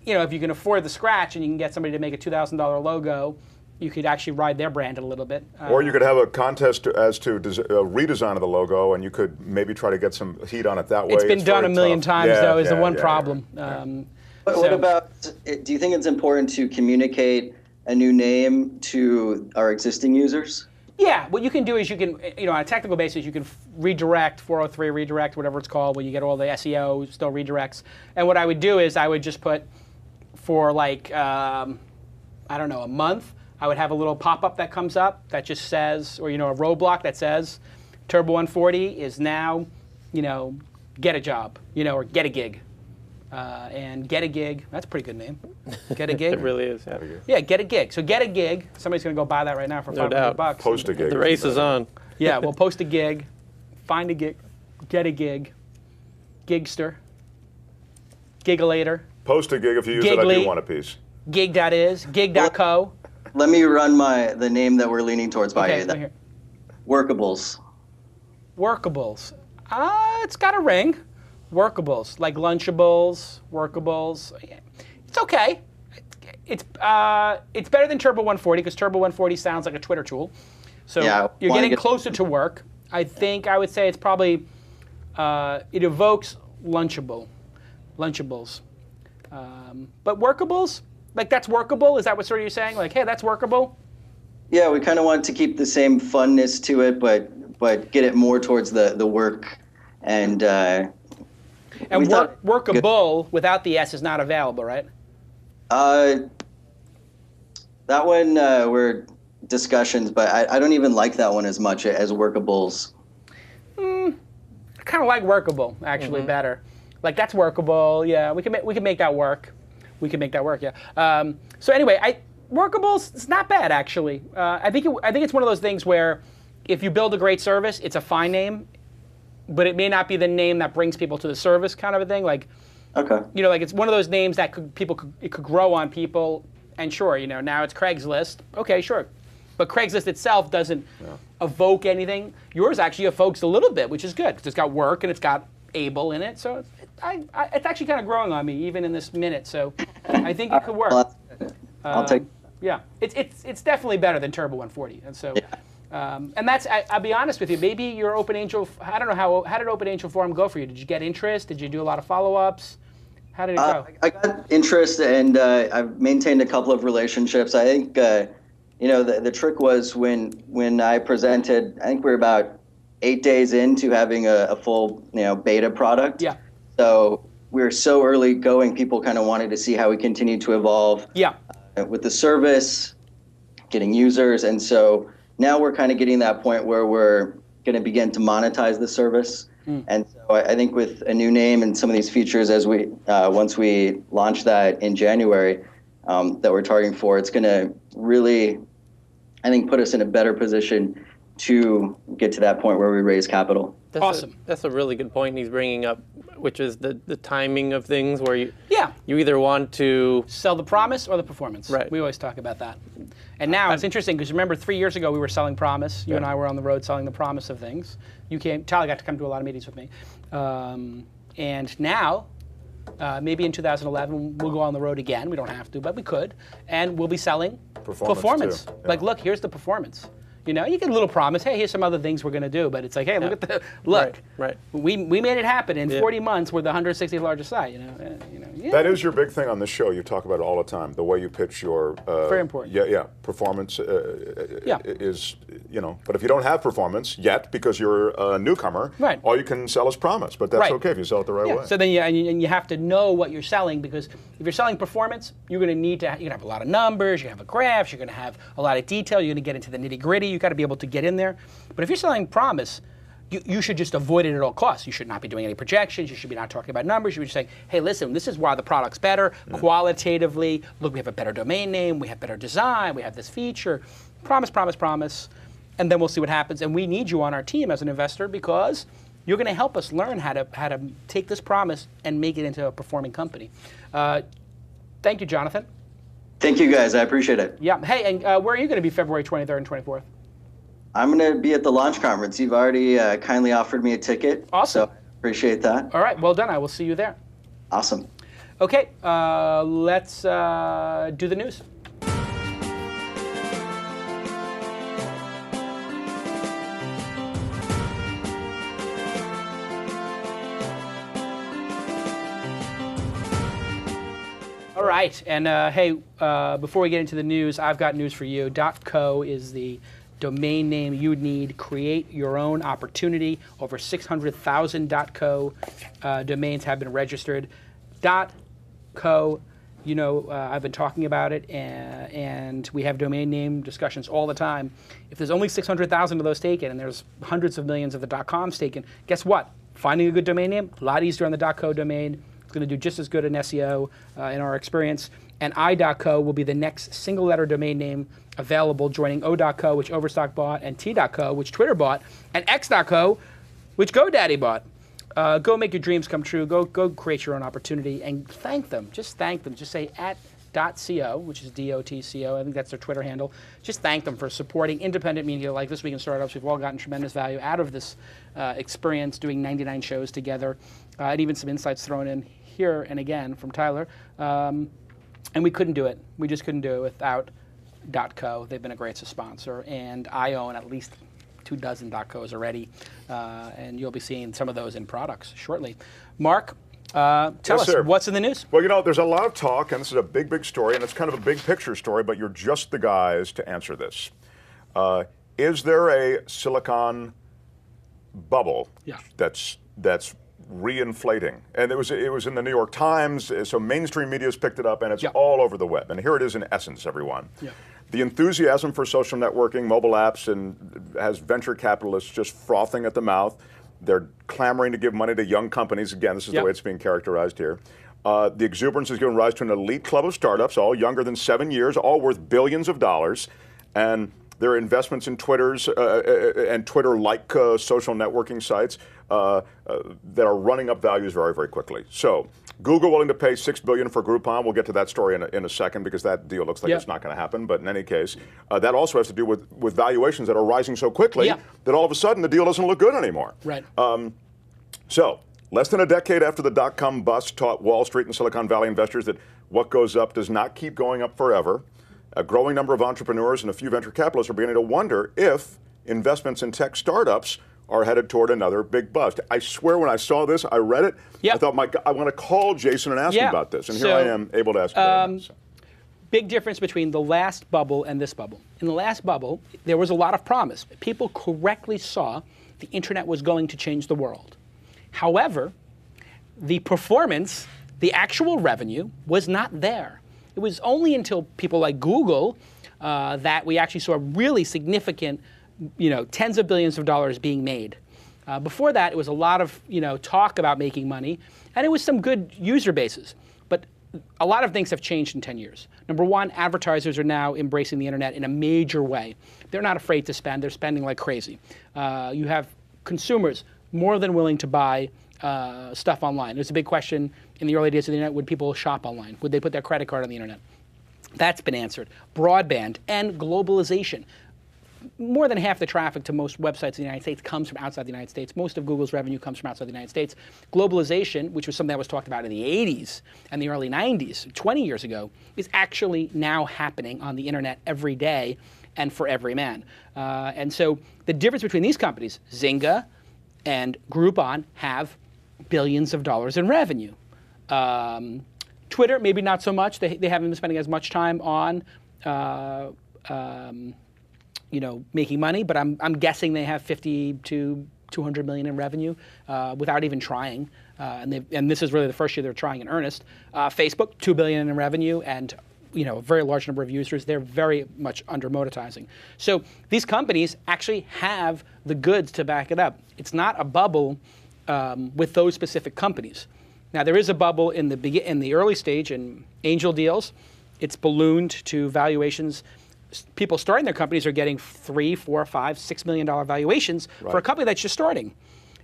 S1: if you can afford the scratch and you can get somebody to make a $2,000 logo, you could actually ride their brand a little bit.
S3: Or you could have a contest as to redesign of the logo, and you could maybe try to get some heat on it that way.
S1: It's been done a million times, though, is the one problem.
S9: But what about, do you think it's important to communicate a new name to our existing users?
S1: Yeah, what you can do is you can, on a technical basis, you can redirect, 403 redirect, whatever it's called, where you get all the SEO, still redirects. And what I would do is I would just put for like, I don't know, a month, I would have a little pop-up that comes up that just says, or a roadblock that says, Turbo 140 is now, get a job, or get a gig. And get a gig, that's a pretty good name. Get a gig.
S4: It really is. Yeah.
S1: Yeah, get a gig. So get a gig. Somebody's going to go buy that right now for $500.
S3: Post a gig.
S4: The race is on.
S1: Yeah, well, post a gig, find a gig, get a gig, Gigster, Gigalator.
S3: Post a gig if you use it. I do want a piece.
S1: Gig.is, gig.co.
S9: Let me run the name that we're leaning towards by
S1: Okay,
S9: you.
S1: let me hear.
S9: Workables.
S1: Workables. It's got a ring. Workables, like Lunchables, Workables. It's okay. It's better than Turbo 140 because Turbo 140 sounds like a Twitter tool. So
S9: Yeah,
S1: you're
S9: wanna
S1: getting
S9: get-
S1: closer to work. I would say it's probably, it evokes Lunchables. But Workables, like that's workable? Is that what sort of you're saying? Like, hey, that's workable?
S9: Yeah, we kind of want to keep the same funness to it, but get it more towards the work we
S1: And
S9: thought-
S1: workable without the S is not available, right?
S9: That one were discussions, but I don't even like that one as much as Workables.
S1: I kind of like workable actually better. Like that's workable. Yeah, we can make that work. We can make that work. Yeah. So anyway, workables. It's not bad actually. I think it's one of those things where if you build a great service, it's a fine name, but it may not be the name that brings people to the service, kind of a thing. Like,
S9: Okay.
S1: like it's one of those names that it could grow on people. And sure, now it's Craigslist. Okay, sure. But Craigslist itself doesn't evoke anything. Yours actually evokes a little bit, which is good because it's got work and it's got able in it. So it's actually kind of growing on me even in this minute. So I think it could work.
S9: I'll take.
S1: Yeah, it's definitely better than Turbo 140. And so, and that's I'll be honest with you. Maybe your Open Angel. I don't know how did Open Angel Forum go for you? Did you get interest? Did you do a lot of follow-ups? How did it go?
S9: I got interest and I've maintained a couple of relationships. I think the trick was when I presented. I think we were about 8 days into having a full beta product.
S1: Yeah.
S9: So we were so early going. People kind of wanted to see how we continue to evolve.
S1: Yeah.
S9: With the service, getting users, and so now we're kind of getting that point where we're going to begin to monetize the service. And so I think with a new name and some of these features as we once we launch that in January that we're targeting for, it's going to really, I think, put us in a better position to get to that point where we raise capital.
S1: Awesome.
S4: That's a really good point he's bringing up, which is the timing of things where you either want to
S1: sell the promise or the performance.
S4: Right.
S1: We always talk about that. And now it's interesting because remember 3 years ago we were selling promise. You and I were on the road selling the promise of things. Tyler got to come to a lot of meetings with me. And now, maybe in 2011, we'll go on the road again. We don't have to, but we could. And we'll be selling performance.
S3: Too. Yeah.
S1: Like, look, here's the performance. You get a little promise. Hey, here's some other things we're going to do. But it's like, hey, look at the look.
S4: Right.
S1: We made it happen in 40 months. We're the 160th largest site. Yeah.
S3: That is your big thing on this show. You talk about it all the time. The way you pitch your
S1: very important.
S3: Yeah. Performance is But if you don't have performance yet because you're a newcomer,
S1: right.
S3: all you can sell is promise. But that's okay if you sell it the right way.
S1: So then you have to know what you're selling because if you're selling performance, you're going to need to have a lot of numbers. You have a graphs. You're going to have a lot of detail. You're going to get into the nitty gritty. You got to be able to get in there. But if you're selling promise, you should just avoid it at all costs. You should not be doing any projections. You should be not talking about numbers. You should be saying, hey, listen, this is why the product's better qualitatively. Look, we have a better domain name. We have better design. We have this feature. Promise, promise, promise. And then we'll see what happens. And we need you on our team as an investor because you're going to help us learn how to take this promise and make it into a performing company. Thank you, Jonathan.
S9: Thank you, guys. I appreciate it.
S1: Yeah. Hey, and where are you going to be February 23rd and 24th?
S9: I'm going to be at the launch conference. You've already kindly offered me a ticket.
S1: Awesome.
S9: So I appreciate that.
S1: All right. Well done. I will see you there.
S9: Awesome.
S1: Okay. Let's do the news. All right, and hey, before we get into the news, I've got news for you. .co is the domain name you need. Create your own opportunity. Over 600,000 .co domains have been registered. .co I've been talking about it, and we have domain name discussions all the time. If there's only 600,000 of those taken, and there's hundreds of millions of the .coms taken, guess what? Finding a good domain name, a lot easier on the .co domain. It's going to do just as good in SEO in our experience. And I.co will be the next single-letter domain name available, joining O.co, which Overstock bought, and T.co, which Twitter bought, and X.co, which GoDaddy bought. Go make your dreams come true. Go create your own opportunity and thank them. Just thank them. Just say @.co, which is DOTCO. I think that's their Twitter handle. Just thank them for supporting independent media like This Week in Startups. We've all gotten tremendous value out of this experience, doing 99 shows together, and even some insights thrown in here and again from Tyler. And we couldn't do it. We just couldn't do it without .co. They've been a great sponsor, and I own at least 24 .co's already, and you'll be seeing some of those in products shortly. Mark, tell us, what's in the news?
S3: Well, there's a lot of talk, and this is a big, big story, and it's kind of a big picture story, but you're just the guys to answer this. Is there a silicon bubble that's reinflating? And it was in the New York Times, so mainstream media's picked it up, and it's all over the web. And here it is in essence, everyone. The enthusiasm for social networking, mobile apps, and has venture capitalists just frothing at the mouth. They're clamoring to give money to young companies. Again, this is the way it's being characterized here. The exuberance has given rise to an elite club of startups, all younger than 7 years, all worth billions of dollars. And there are investments in Twitter's and Twitter-like social networking sites that are running up values very, very quickly. So Google willing to pay $6 billion for Groupon. We'll get to that story in a second because that deal looks like it's not going to happen. But in any case, that also has to do with valuations that are rising so quickly that all of a sudden the deal doesn't look good anymore.
S1: Right.
S3: So less than a decade after the dot-com bust taught Wall Street and Silicon Valley investors that what goes up does not keep going up forever, a growing number of entrepreneurs and a few venture capitalists are beginning to wonder if investments in tech startups are headed toward another big bust. I swear when I saw this, I read it, I thought, I want to call Jason and ask him about this. And here I am able to ask him.
S1: Big difference between the last bubble and this bubble. In the last bubble, there was a lot of promise. People correctly saw the internet was going to change the world. However, the performance, the actual revenue, was not there. It was only until people like Google that we actually saw really significant, tens of billions of dollars being made. Before that, it was a lot of talk about making money, and it was some good user bases. But a lot of things have changed in 10 years. Number one, advertisers are now embracing the internet in a major way. They're not afraid to spend. They're spending like crazy. You have consumers more than willing to buy stuff online. There's a big question in the early days of the internet, would people shop online? Would they put their credit card on the internet? That's been answered. Broadband and globalization. More than half the traffic to most websites in the United States comes from outside the United States. Most of Google's revenue comes from outside the United States. Globalization, which was something that was talked about in the 80s and the early 90s, 20 years ago, is actually now happening on the internet every day and for every man. And so the difference between these companies, Zynga and Groupon, have billions of dollars in revenue. Twitter, maybe not so much. They haven't been spending as much time on making money, but I'm guessing they have 50 to 200 million in revenue without even trying. And this is really the first year they're trying in earnest. Facebook, $2 billion in revenue, and a very large number of users. They're very much under monetizing. So these companies actually have the goods to back it up. It's not a bubble with those specific companies. Now there is a bubble in the early stage in angel deals. It's ballooned to valuations. People starting their companies are getting $3, $4, $5, $6 million valuations for a company that's just starting.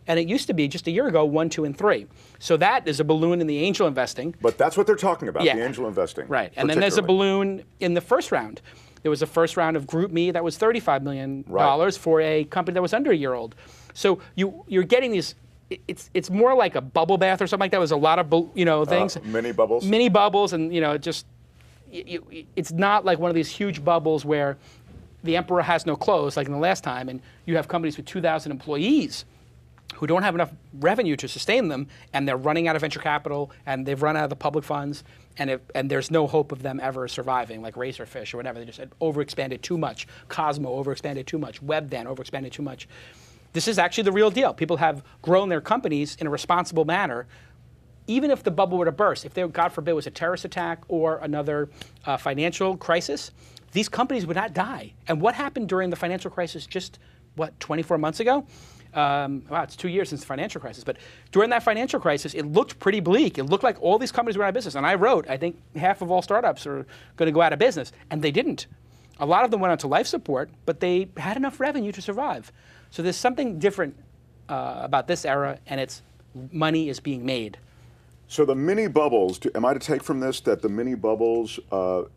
S1: And it used to be just a year ago, 1, 2, and 3. So that is a balloon in the angel investing.
S3: But that's what they're talking about, the angel investing.
S1: Right. And then there's a balloon in the first round. There was a first round of GroupMe that was $35 million for a company that was under a year old. So you're getting these. It's more like a bubble bath or something like that. It was a lot of things.
S3: Mini bubbles.
S1: Mini bubbles, and it's not like one of these huge bubbles where the emperor has no clothes, like in the last time, and you have companies with 2,000 employees who don't have enough revenue to sustain them, and they're running out of venture capital, and they've run out of the public funds, and there's no hope of them ever surviving, like Razorfish or whatever. They just had overexpanded too much. Cosmo overexpanded too much. Webvan overexpanded too much. This is actually the real deal. People have grown their companies in a responsible manner, even if the bubble were to burst, if there, God forbid, was a terrorist attack or another financial crisis, these companies would not die. And what happened during the financial crisis just, 24 months ago? Wow, it's 2 years since the financial crisis. But during that financial crisis, it looked pretty bleak. It looked like all these companies were out of business. And I wrote, I think half of all startups are going to go out of business. And they didn't. A lot of them went on to life support, but they had enough revenue to survive. So there's something different about this era, and it's money is being made.
S3: So the mini bubbles, am I to take from this that the mini bubbles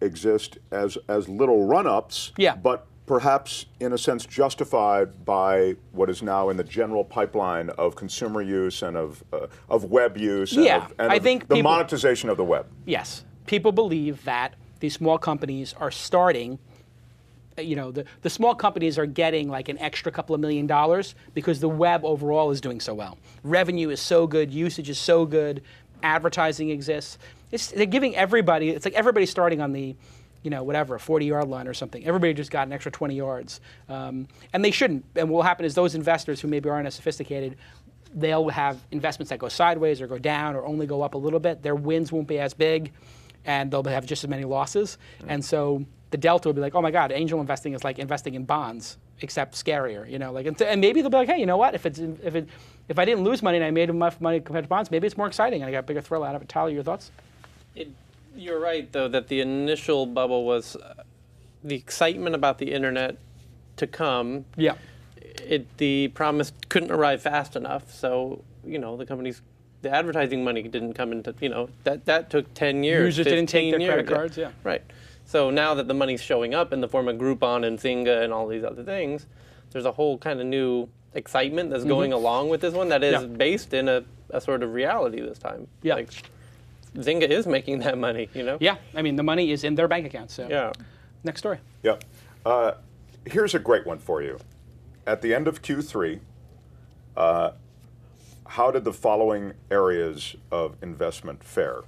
S3: exist as little run-ups,
S1: yeah,
S3: but perhaps in a sense justified by what is now in the general pipeline of consumer use and of web use
S1: yeah,
S3: and
S1: I think
S3: the monetization of the web?
S1: Yes. People believe that these small companies are starting, the small companies are getting like an extra couple of $1 million because the web overall is doing so well. Revenue is so good, usage is so good, advertising exists. They're giving everybody, it's like everybody's starting on the, whatever, a 40-yard line or something. Everybody just got an extra 20 yards. And they shouldn't. And what will happen is those investors who maybe aren't as sophisticated, they'll have investments that go sideways or go down or only go up a little bit. Their wins won't be as big, and they'll have just as many losses. And so the delta will be like, oh my God, angel investing is like investing in bonds, except scarier. And maybe they'll be like, hey, you know what? If I didn't lose money and I made enough money compared to bonds, maybe it's more exciting and I got a bigger thrill out of it. Tyler, your thoughts?
S4: You're right, though, that the initial bubble was the excitement about the internet to come.
S1: Yeah.
S4: The promise couldn't arrive fast enough, so the advertising money didn't come into that took 10 years.
S1: Users didn't take their credit cards. Yeah.
S4: Right. So now that the money's showing up in the form of Groupon and Zynga and all these other things, there's a whole kind of new excitement that's going along with this one that is based in a sort of reality this time.
S1: Yeah.
S4: Like, Zynga is making that money,
S1: Yeah, I mean, the money is in their bank account, so.
S4: Yeah.
S1: Next story.
S3: Yeah. Here's a great one for you. At the end of Q3, how did the following areas of investment fare?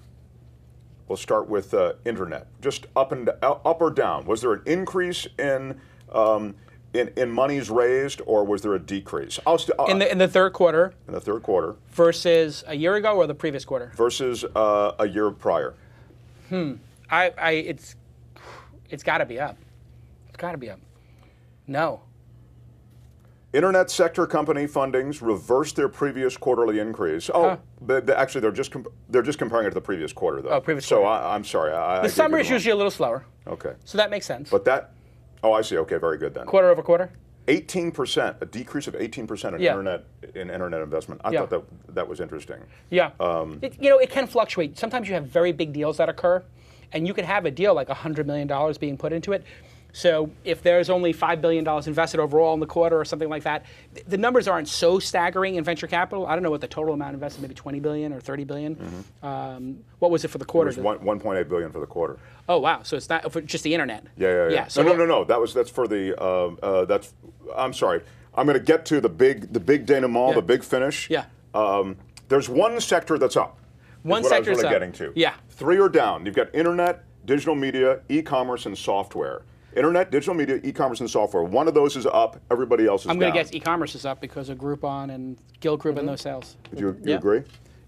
S3: We'll start with internet. Just up or down. Was there an increase in monies raised, or was there a decrease?
S1: In the third quarter.
S3: In the third quarter.
S1: Versus a year ago or the previous quarter?
S3: Versus a year prior.
S1: It's got to be up. It's got to be up. No.
S3: Internet sector company fundings reversed their previous quarterly increase. Actually, they're just comparing it to the previous quarter, though.
S1: Oh, previous quarter.
S3: So I'm sorry.
S1: The summer is usually a little slower.
S3: Okay.
S1: So that makes sense.
S3: But that, I see. Okay, very good then.
S1: Quarter over quarter.
S3: 18%, a decrease of 18% in internet investment. I thought that was interesting.
S1: Yeah. It can fluctuate. Sometimes you have very big deals that occur, and you could have a deal like $100 million being put into it. So if there's only $5 billion invested overall in the quarter or something like that, the numbers aren't so staggering in venture capital. I don't know what the total amount invested, maybe 20 billion or 30 billion. What was it for the quarter?
S3: It was 1.8 billion for the quarter.
S1: Oh wow! So it's not for just the internet.
S3: Yeah. So no. That's for the. I'm sorry. I'm going to get to the big denouement, the big finish.
S1: Yeah.
S3: There's one sector that's up.
S1: One sector is
S3: what I was really
S1: up.
S3: getting to.
S1: Yeah.
S3: 3 are down. You've got internet, digital media, e-commerce, and software. Internet, digital media, e-commerce, and software. One of those is up. Everybody else is down.
S1: I'm going to guess e-commerce is up because of Groupon and Guild Group and those sales.
S3: Do you agree?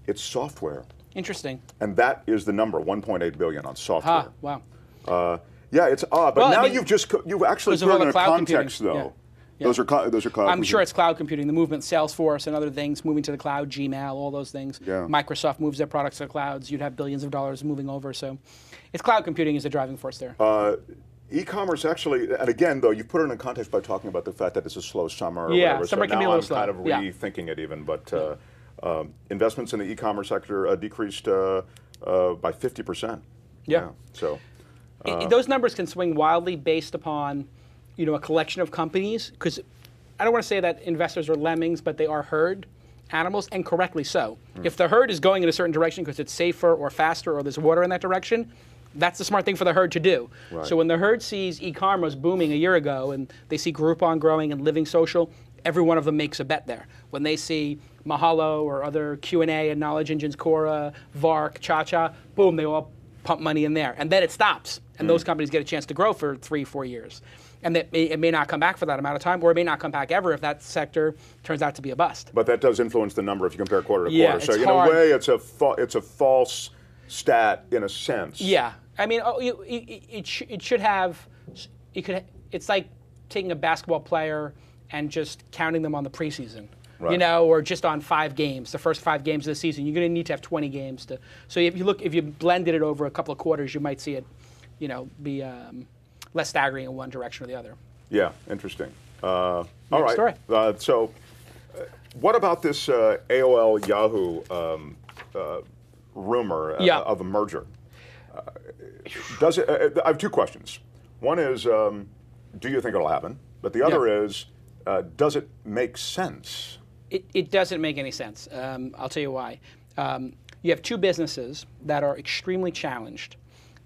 S3: It's software.
S1: Interesting.
S3: And that is the number, 1.8 billion on software.
S1: Wow.
S3: It's odd, but now you've actually put it in a context,
S1: computing.
S3: though. Yeah. Those are cloud.
S1: I'm sure it's cloud computing. The movement, Salesforce and other things, moving to the cloud, Gmail, all those things.
S3: Yeah.
S1: Microsoft moves their products to the clouds. You'd have billions of dollars moving over. So, it's cloud computing is the driving force there.
S3: E-commerce actually, and again, though, you put it in context by talking about the fact that it's a slow summer. Or whatever.
S1: Summer can be a little slow.
S3: I'm kind of rethinking it even, but investments in the e-commerce sector decreased by 50%.
S1: Yeah.
S3: So
S1: those numbers can swing wildly based upon, a collection of companies. Because I don't want to say that investors are lemmings, but they are herd animals, and correctly so. If the herd is going in a certain direction because it's safer or faster or there's water in that direction, that's the smart thing for the herd to do.
S3: Right.
S1: So when the herd sees e-commerce booming a year ago and they see Groupon growing and Living Social, every one of them makes a bet there. When they see Mahalo or other Q&A and knowledge engines, Quora, Vark, Cha-Cha, boom, they all pump money in there. And then it stops. And those companies get a chance to grow for 3-4 years. And that it may not come back for that amount of time, or it may not come back ever if that sector turns out to be a bust.
S3: But that does influence the number if you compare quarter to
S1: Yeah,
S3: quarter. So
S1: it's
S3: in
S1: hard.
S3: a way, it's a false stat in a sense.
S1: Yeah, I mean, it should have. It's like taking a basketball player and just counting them on the preseason.
S3: Right.
S1: You know, or just on 5 games, the first 5 games of the season. You're going to need to have 20 games to. So if you blended it over a couple of quarters, you might see it, be less staggering in one direction or the other.
S3: Yeah, interesting. All right.
S1: Story.
S3: So, what about this AOL-Yahoo rumor of a merger? Does it? I have 2 questions. One is, do you think it'll happen? But the other is, does it make sense?
S1: It doesn't make any sense. I'll tell you why. You have 2 businesses that are extremely challenged.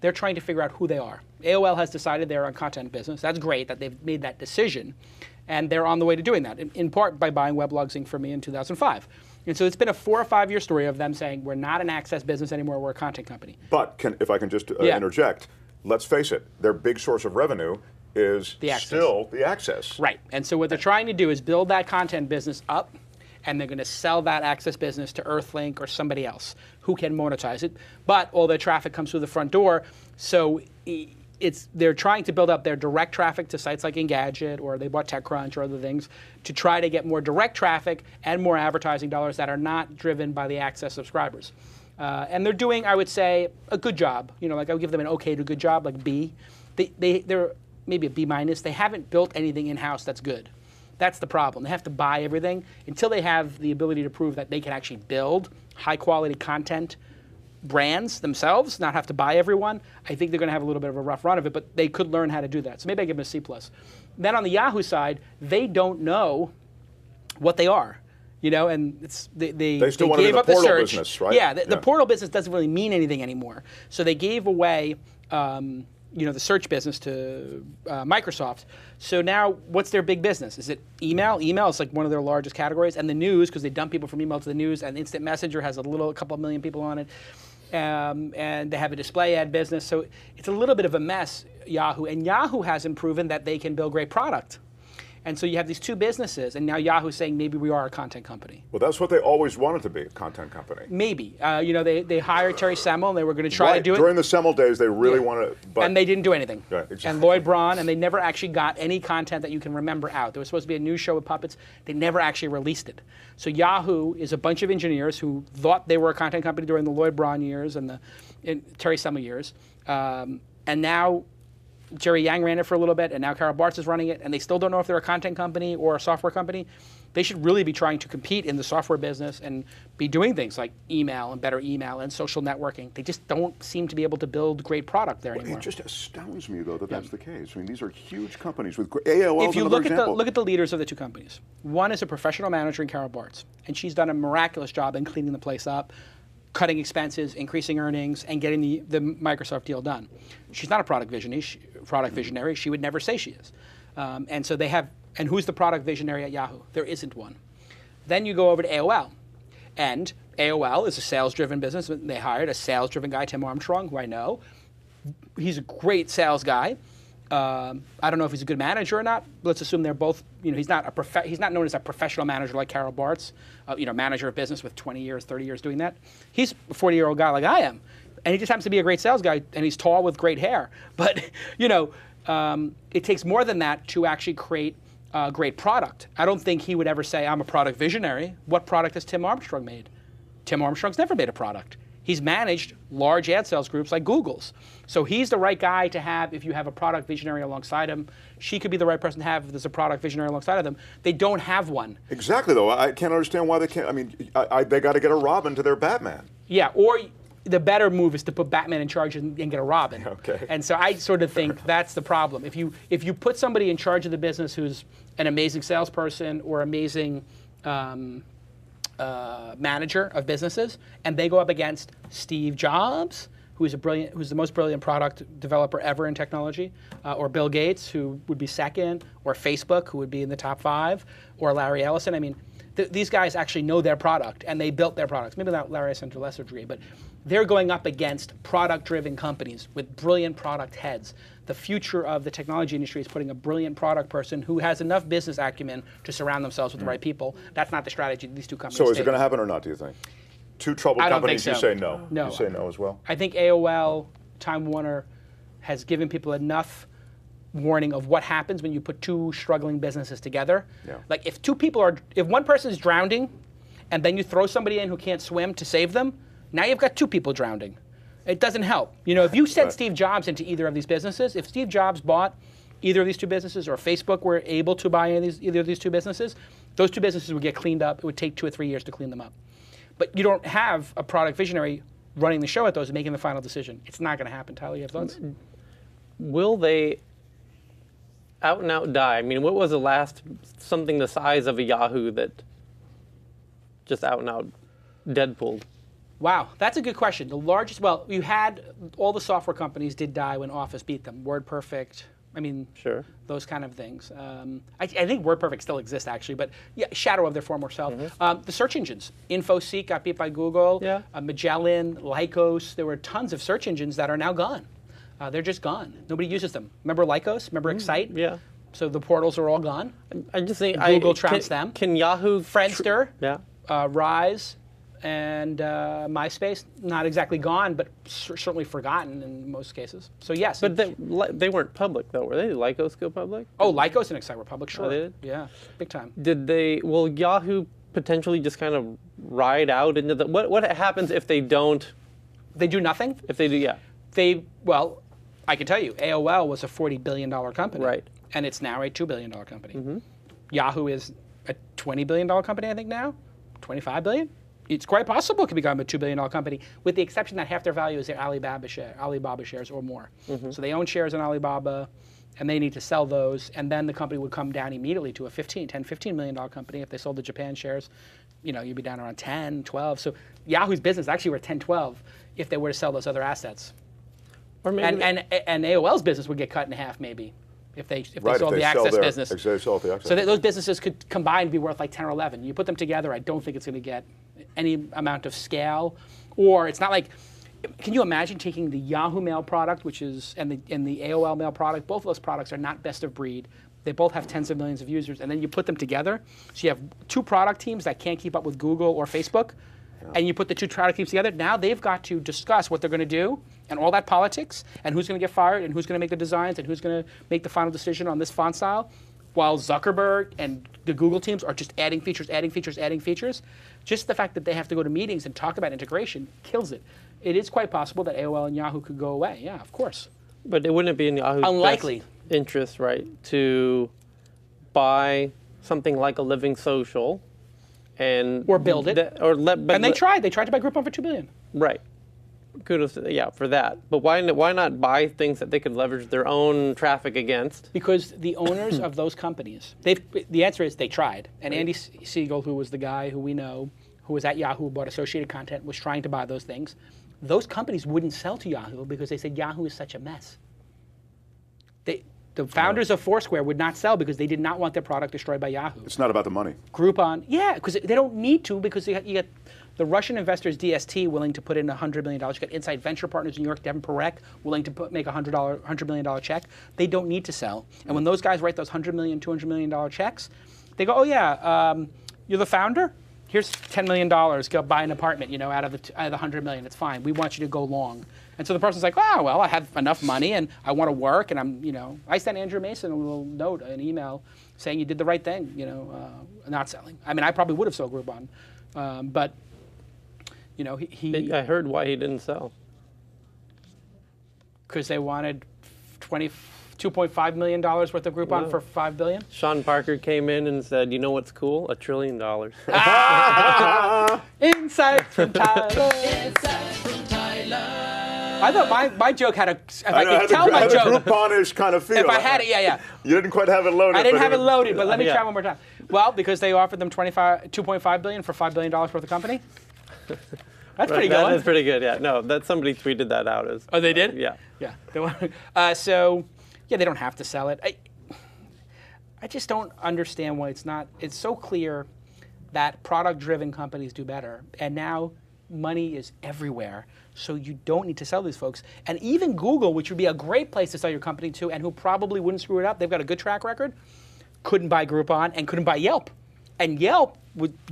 S1: They're trying to figure out who they are. AOL has decided they're a content business. That's great that they've made that decision. And they're on the way to doing that, in part by buying Weblogs Inc. from me in 2005. And so it's been a 4 or 5 year story of them saying, we're not an access business anymore, we're a content company.
S3: But if I can just interject, let's face it, their big source of revenue is still the access.
S1: Right. And so what they're trying to do is build that content business up, and they're going to sell that access business to Earthlink or somebody else who can monetize it. But all their traffic comes through the front door, so they're trying to build up their direct traffic to sites like Gadget, or they bought TechCrunch or other things, to try to get more direct traffic and more advertising dollars that are not driven by the access subscribers. And they're doing, I would say, a good job. Like I would give them an okay to good job, like B. They're maybe a B-. They haven't built anything in-house that's good. That's the problem. They have to buy everything until they have the ability to prove that they can actually build high-quality content brands themselves, not have to buy everyone. I think they're going to have a little bit of a rough run of it, but they could learn how to do that. So maybe I give them a C+. Then on the Yahoo side, they don't know what they are. And they
S3: still want to be the portal business, right?
S1: Yeah, the portal business doesn't really mean anything anymore. So they gave away the search business to Microsoft. So now, what's their big business? Is it email? Email is like one of their largest categories, and the news, because they dump people from email to the news, and Instant Messenger has a couple of million people on it, and they have a display ad business. So it's a little bit of a mess, Yahoo, and Yahoo hasn't proven that they can build great product. And so you have these 2 businesses, and now Yahoo's saying maybe we are a content company.
S3: Well, that's what they always wanted to be, a content company.
S1: Maybe. They hired Terry Semel, and they were going to try to do it.
S3: During the Semel days, they really wanted to.
S1: And they didn't do anything.
S3: Right, exactly.
S1: And Lloyd Braun, and they never actually got any content that you can remember out. There was supposed to be a news show with puppets. They never actually released it. So Yahoo is a bunch of engineers who thought they were a content company during the Lloyd Braun years and the Terry Semel years. And now Jerry Yang ran it for a little bit, and now Carol Bartz is running it, and they still don't know if they're a content company or a software company. They should really be trying to compete in the software business and be doing things like email and better email and social networking. They just don't seem to be able to build great product there anymore.
S3: It just astounds me, though, that that's the case. I mean, these are huge companies with AOL.
S1: If you look at the leaders of the 2 companies, one is a professional manager in Carol Bartz, and she's done a miraculous job in cleaning the place up, cutting expenses, increasing earnings, and getting the Microsoft deal done. She's not a product visionary. She would never say she is. And so they have, and who's the product visionary at Yahoo? There isn't one. Then you go over to AOL. And AOL is a sales-driven business. They hired a sales-driven guy, Tim Armstrong, who I know. He's a great sales guy. I don't know if he's a good manager or not. Let's assume they're both. He's not known as a professional manager like Carol Bartz, manager of business with 20 years, 30 years doing that. He's a 40-year-old guy like I am, and he just happens to be a great sales guy, and he's tall with great hair. But it takes more than that to actually create a great product. I don't think he would ever say, "I'm a product visionary." What product has Tim Armstrong made? Tim Armstrong's never made a product. He's managed large ad sales groups like Google's. So he's the right guy to have if you have a product visionary alongside him. She could be the right person to have if there's a product visionary alongside of them. They don't have one.
S3: Exactly, though. I can't understand why they can't. I mean, they got to get a Robin to their Batman.
S1: Yeah, or the better move is to put Batman in charge and get a Robin.
S3: Okay.
S1: And so I sort of think that's the problem. If you put somebody in charge of the business who's an amazing salesperson or amazing manager of businesses, and they go up against Steve Jobs, who's the most brilliant product developer ever in technology, or Bill Gates, who would be second, or Facebook, who would be in the top 5, or Larry Ellison. I mean, these guys actually know their product and they built their products. Maybe not Larry Ellison to a lesser degree, but they're going up against product-driven companies with brilliant product heads. The future of the technology industry is putting a brilliant product person who has enough business acumen to surround themselves with the right people. That's not the strategy these two companies
S3: So is it
S1: take.
S3: going to happen or not, do you think? Two troubled
S1: I don't
S3: companies,
S1: think so.
S3: you say no.
S1: No.
S3: You say no as well?
S1: I think AOL, Time Warner has given people enough warning of what happens when you put two struggling businesses together.
S3: Yeah.
S1: Like if one person is drowning and then you throw somebody in who can't swim to save them, now you've got two people drowning. It doesn't help. You know, if you sent Steve Jobs into either of these businesses, if Steve Jobs bought either of these two businesses or Facebook were able to buy either of these two businesses, those two businesses would get cleaned up. It would take 2 or 3 years to clean them up. But you don't have a product visionary running the show at those and making the final decision. It's not going to happen. Tyler, you have thoughts?
S4: Will they out and out die? I mean, what was the last something the size of a Yahoo that just out and out Deadpooled?
S1: Wow, that's a good question. The largest, well, you had all the software companies did die when Office beat them. WordPerfect, I mean,
S4: Sure.
S1: those kind of things. I think WordPerfect still exists actually, but yeah, shadow of their former self. The search engines, InfoSeek got beat by Google.
S4: Yeah.
S1: Magellan, Lycos. There were tons of search engines that are now gone. They're just gone. Nobody uses them. Remember Lycos? Remember Excite?
S4: Yeah.
S1: So the portals are all gone.
S4: I just think
S1: Google trounced them.
S4: Can Yahoo
S1: Friendster,
S4: Yeah.
S1: Rise, and MySpace, not exactly gone, but certainly forgotten in most cases. So yes.
S4: But they weren't public though, were they? Did Lycos go public?
S1: Oh, Lycos and Excite were public, sure.
S4: Oh, they did?
S1: Yeah, big time.
S4: Will Yahoo potentially just kind of ride out into the, what happens if they don't,
S1: They do nothing?
S4: if they do, yeah.
S1: Well, I can tell you, AOL was a $40 billion company.
S4: Right.
S1: And it's now a $2 billion company. Yahoo is a $20 billion company, I think now. $25 billion? It's quite possible it could become a $2 billion company, with the exception that half their value is their Alibaba shares or more. So they own shares in Alibaba, and they need to sell those, and then the company would come down immediately to a $15 million company. If they sold the Japan shares, you know, you'd be down around 10, 12. So Yahoo's business actually were 10, 12 if they were to sell those other assets.
S4: Or maybe
S1: And AOL's business would get cut in half maybe if they
S3: Right,
S1: sold
S3: if
S1: the
S3: they sell
S1: access
S3: their,
S1: business.
S3: if they sell the access.
S1: So those businesses could combined be worth like 10 or 11. You put them together, I don't think it's going to get any amount of scale, or it's not like. Can you imagine taking the Yahoo Mail product, which is and the AOL Mail product? Both of those products are not best of breed. They both have tens of millions of users, and then you put them together. So you have two product teams that can't keep up with Google or Facebook, and you put the two product teams together. Now they've got to discuss what they're going to do, and all that politics, and who's going to get fired, and who's going to make the designs, and who's going to make the final decision on this font style, while Zuckerberg and the Google teams are just adding features, adding features, adding features. Just the fact that they have to go to meetings and talk about integration kills it. It is quite possible that AOL and Yahoo could go away. Yeah, of course.
S4: But it wouldn't be in Yahoo's
S1: Unlikely.
S4: best interest, right, to buy something like a Living Social and
S1: Or build it. And they tried. They tried to buy Groupon for $2 billion.
S4: Right. Kudos, yeah, for that. But why not buy things that they could leverage their own traffic against?
S1: Because the owners of those companies, the answer is they tried. And Andy Siegel, who was the guy who we know, who was at Yahoo, bought Associated Content, was trying to buy those things. Those companies wouldn't sell to Yahoo because they said Yahoo is such a mess. The founders of Foursquare would not sell because they did not want their product destroyed by Yahoo.
S3: It's not about the money.
S1: Groupon, yeah, because they don't need to, because you get the Russian investors DST willing to put in $100 million. You got Inside Venture Partners in New York, Devin Perek, willing to make a $100 million check. They don't need to sell. And when those guys write those $100 million, $200 million checks, they go, oh yeah, you're the founder? Here's $10 million, go buy an apartment, you know, out of the $100 million, it's fine. We want you to go long. And so the person's like, oh, well, I have enough money and I want to work, and I'm, you know, I sent Andrew Mason a little note, an email saying you did the right thing, you know, not selling. I mean, I probably would have sold Groupon, but, you know,
S4: I heard why he didn't sell.
S1: Because they wanted $2.5 million worth of Groupon for $5 billion.
S4: Sean Parker came in and said, you know what's cool? $1 trillion.
S1: Insight from Tyler. Insight from Tyler. I thought my joke had a. If I could tell my joke.
S3: The Groupon-ish kind of feel.
S1: If I had it, yeah.
S3: You didn't quite have it loaded.
S1: I didn't have it loaded, but let me try one more time. Well, because they offered them $2.5 billion for $5 billion worth of company. That's pretty good.
S4: That's pretty good. Yeah. No, that somebody tweeted that out as.
S1: Oh, they did?
S4: Yeah.
S1: Yeah. So, yeah, they don't have to sell it. I just don't understand why it's not. It's so clear that product-driven companies do better. And now money is everywhere, so you don't need to sell these folks. And even Google, which would be a great place to sell your company to, and who probably wouldn't screw it up, they've got a good track record, couldn't buy Groupon and couldn't buy Yelp. And Yelp,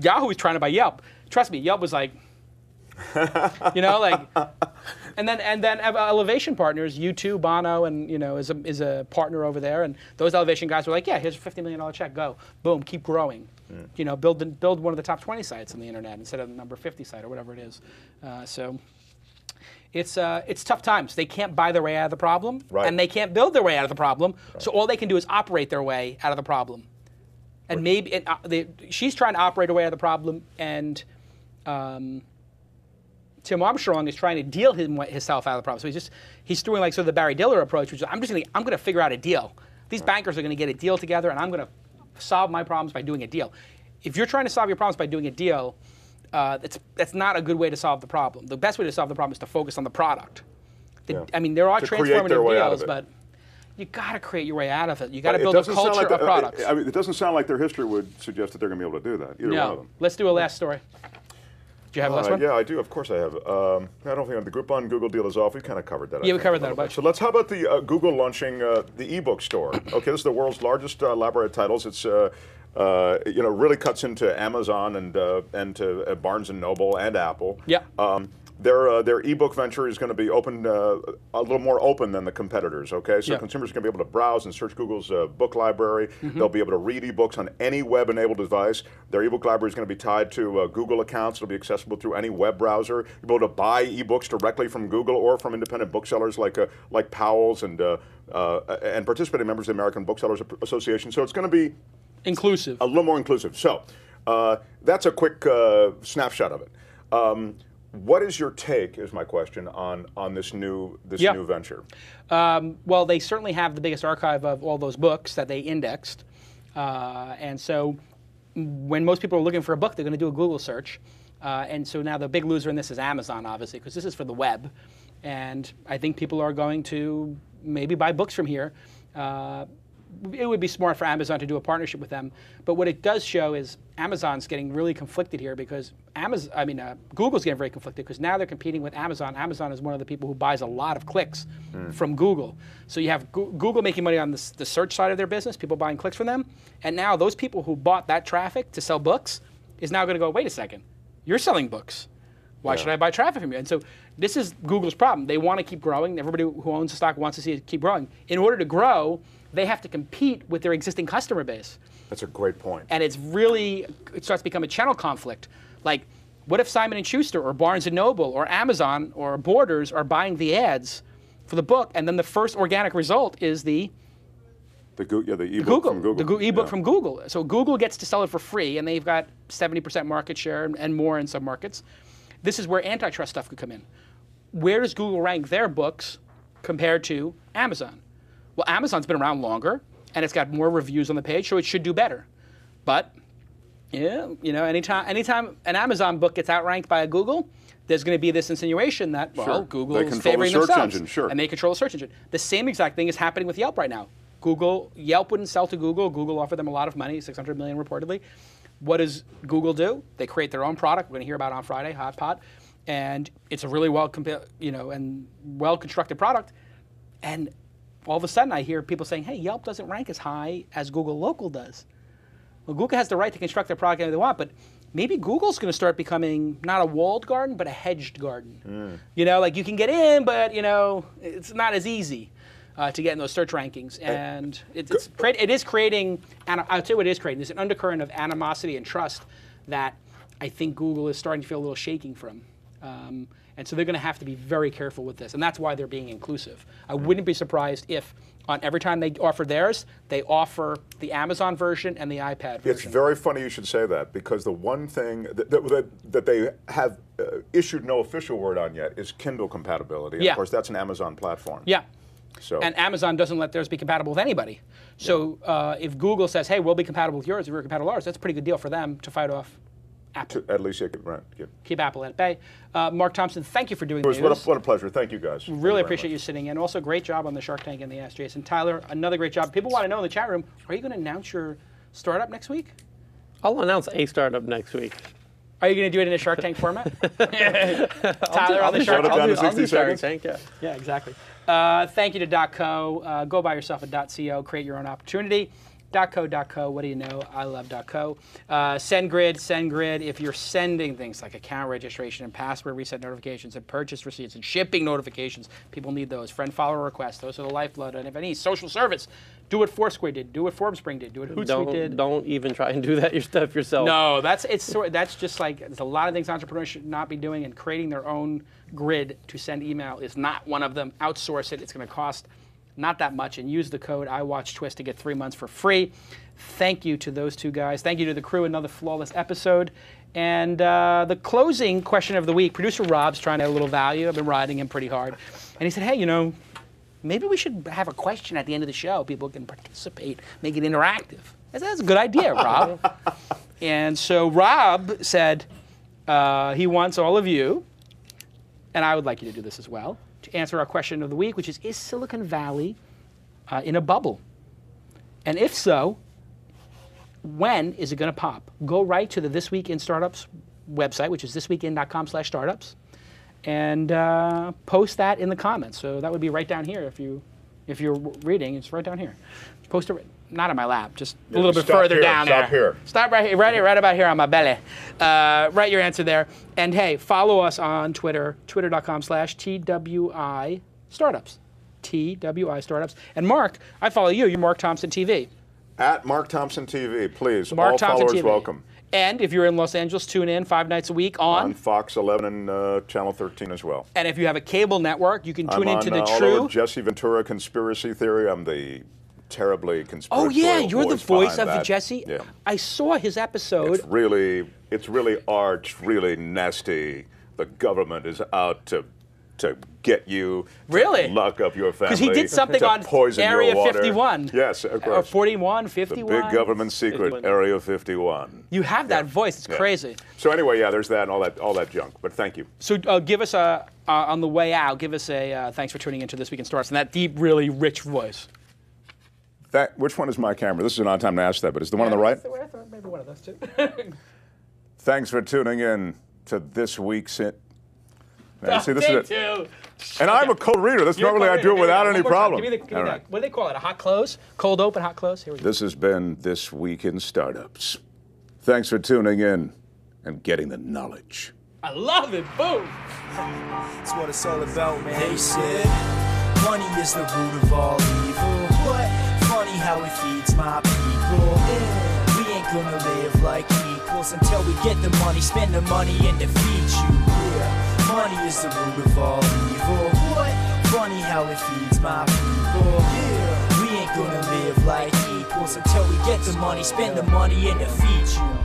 S1: Yahoo was trying to buy Yelp. Trust me, Yelp was like, you know, like, and then Elevation Partners, U2, Bono, and is a partner over there, and those Elevation guys were like, yeah, here's a $50 million check, go, boom, keep growing, build one of the top 20 sites on the internet instead of the number 50 site or whatever it is. So it's tough times. They can't buy their way out of the problem, and they can't build their way out of the problem. So all they can do is operate their way out of the problem. And maybe she's trying to operate her way out of the problem, and Tim Armstrong is trying to deal himself out of the problem. So he's doing like sort of the Barry Diller approach, which is I'm going to figure out a deal. These bankers are going to get a deal together, and I'm going to solve my problems by doing a deal. If you're trying to solve your problems by doing a deal, that's not a good way to solve the problem. The best way to solve the problem is to focus on the product. I mean, there are transformative deals, but you got to create your way out of it. You got to build a culture of products.
S3: I mean, it doesn't sound like their history would suggest that they're going to be able to do that. Either one of them.
S1: Let's do a last story. Do you have a last one?
S3: Yeah, I do. Of course I have. I don't think the Groupon Google deal is off. We kind of covered that.
S1: Yeah, we covered that a bunch.
S3: So let's, how about the Google launching the ebook store? Okay, this is the world's largest library of titles. It's really cuts into Amazon and to Barnes and Noble and Apple.
S1: Yeah.
S3: Their ebook venture is going to be open a little more open than the competitors. Okay, so consumers are going to be able to browse and search Google's book library. They'll be able to read ebooks on any web-enabled device. Their ebook library is going to be tied to Google accounts. It'll be accessible through any web browser. You'll be able to buy ebooks directly from Google or from independent booksellers like Powell's and participating members of the American Booksellers Association. So it's going to be
S1: inclusive,
S3: a little more inclusive. So that's a quick snapshot of it. What is your take, is my question, on this new venture?
S1: Well, they certainly have the biggest archive of all those books that they indexed. And so when most people are looking for a book, they're going to do a Google search. And so now the big loser in this is Amazon, obviously, because this is for the web. And I think people are going to maybe buy books from here. It would be smart for Amazon to do a partnership with them. But what it does show is Amazon's getting really conflicted here because Google's getting very conflicted because now they're competing with Amazon. Amazon is one of the people who buys a lot of clicks from Google. So you have Google making money on the search side of their business, people buying clicks from them. And now those people who bought that traffic to sell books is now going to go, wait a second, you're selling books. Why should I buy traffic from you? And so this is Google's problem. They want to keep growing. Everybody who owns the stock wants to see it keep growing. In order to grow, they have to compete with their existing customer base.
S3: That's a great point.
S1: And it starts to become a channel conflict. Like, what if Simon & Schuster or Barnes & Noble or Amazon or Borders are buying the ads for the book, and then the first organic result is the ebook from Google. The ebook from Google. So Google gets to sell it for free, and they've got 70% market share and more in some markets. This is where antitrust stuff could come in. Where does Google rank their books compared to Amazon? Well, Amazon's been around longer, and it's got more reviews on the page, so it should do better. But, anytime an Amazon book gets outranked by a Google, there's going to be this insinuation that, Google is favoring themselves. And they control the search engine. The same exact thing is happening with Yelp right now. Yelp wouldn't sell to Google. Google offered them a lot of money, $600 million reportedly. What does Google do? They create their own product. We're going to hear about it on Friday, Hot Pot. And it's a really well-constructed product. And all of a sudden I hear people saying, hey, Yelp doesn't rank as high as Google Local does. Well, Google has the right to construct their product any they want, but maybe Google's going to start becoming not a walled garden, but a hedged garden. You can get in, but it's not as easy to get in those search rankings. And it is creating, and I'll tell you what it is creating. There's an undercurrent of animosity and trust that I think Google is starting to feel a little shaking from. And so they're going to have to be very careful with this. And that's why they're being inclusive. I wouldn't be surprised if on every time they offer theirs, they offer the Amazon version and the iPad version.
S3: It's very funny you should say that, because the one thing that they have issued no official word on yet is Kindle compatibility. And of course, that's an Amazon platform.
S1: Yeah.
S3: So.
S1: And Amazon doesn't let theirs be compatible with anybody. So if Google says, hey, we'll be compatible with yours, if we're compatible with ours, that's a pretty good deal for them to fight off Apple.
S3: At least
S1: keep Apple at bay. Mark Thompson, thank you for doing this.
S3: What a pleasure. Thank you, guys.
S1: Really appreciate you sitting in. Also, great job on the Shark Tank and the Ask Jason. Tyler, another great job. People want to know in the chat room, are you going to announce your startup next week?
S4: I'll announce a startup next week.
S1: Are you going to do it in a Shark Tank format? Tyler on the
S3: Shut
S1: Shark
S3: it down to
S1: Tank.
S3: 60
S4: Shark
S3: seconds.
S4: Tank, yeah.
S1: Yeah, exactly. Thank you to .co. Go buy yourself a .co. Create your own opportunity. .co. What do you know? I love .co. Sendgrid. If you're sending things like account registration and password reset notifications and purchase receipts and shipping notifications, people need those. Friend follower requests. Those are the lifeblood. And if any social service, do what Foursquare did. Do what Formspring did. Do what Hootsuite did.
S4: Don't even try and do that yourself.
S1: No, that's just like there's a lot of things entrepreneurs should not be doing, and creating their own grid to send email is not one of them. Outsource it. It's going to cost not that much, and use the code iWatchTwist to get 3 months for free. Thank you to those two guys. Thank you to the crew. Another flawless episode. And the closing question of the week, producer Rob's trying to add a little value. I've been riding him pretty hard. And he said, hey, maybe we should have a question at the end of the show. People can participate, make it interactive. I said, that's a good idea, Rob. And so Rob said he wants all of you, and I would like you to do this as well, to answer our question of the week, which is Silicon Valley in a bubble? And if so, when is it going to pop? Go right to the This Week in Startups website, which is thisweekin.com/startups, and post that in the comments. So that would be right down here if you're reading. It's right down here. Post it not on my lap, just a little bit further down there.
S3: Stop here.
S1: Stop right here, right about here on my belly. Write your answer there. And hey, follow us on Twitter, twitter.com/TWI Startups. TWI Startups. And Mark, I follow you. You're Mark Thompson TV.
S3: At Mark Thompson TV, please.
S1: Mark
S3: All
S1: Thompson
S3: followers
S1: TV.
S3: welcome.
S1: And if you're in Los Angeles, tune in 5 nights a week
S3: On Fox 11 and Channel 13 as well.
S1: And if you have a cable network, you can tune into the
S3: all
S1: True.
S3: over Jesse Ventura Conspiracy Theory. I'm the terribly conspiratorial
S1: Oh yeah, you're the voice of
S3: that.
S1: Jesse.
S3: Yeah.
S1: I saw his episode.
S3: It's really arch, really nasty. The government is out to get you,
S1: Really?
S3: to lock up your family,
S1: Because he did something
S3: to
S1: on
S3: poison
S1: Area
S3: your water.
S1: 51.
S3: Yes, of
S1: Or
S3: course.
S1: 41,
S3: The
S1: 51.
S3: big government secret,
S4: 51.
S3: Area 51.
S1: You have that voice. It's
S3: Yeah.
S1: crazy.
S3: So anyway, yeah, there's that and all that junk. But thank you.
S1: So give us on the way out, give us a thanks for tuning into This Week in Startups and that deep, really rich voice.
S3: Which one is my camera? This is not time to ask that, but is the one on the right?
S1: Maybe one of those two.
S3: Thanks for tuning in to this week's Now, you see, this is it. And I'm a co-reader. That's normally I do it without any problem.
S1: Give me
S3: All
S1: that.
S3: right.
S1: What do they call it? A hot close? Cold open, hot close? Here we go.
S3: This has been This Week in Startups. Thanks for tuning in and getting the knowledge.
S1: I love it. Boom.
S2: That's what it's all about, man. They said money is the root of all evil. What? Funny how it feeds my people. Yeah. We ain't gonna live like equals until we get the money, spend the money, and defeat you. Yeah. Money is the root of all evil. What? Funny how it feeds my people. Yeah. We ain't gonna live like equals until we get the money, spend the money, and defeat you.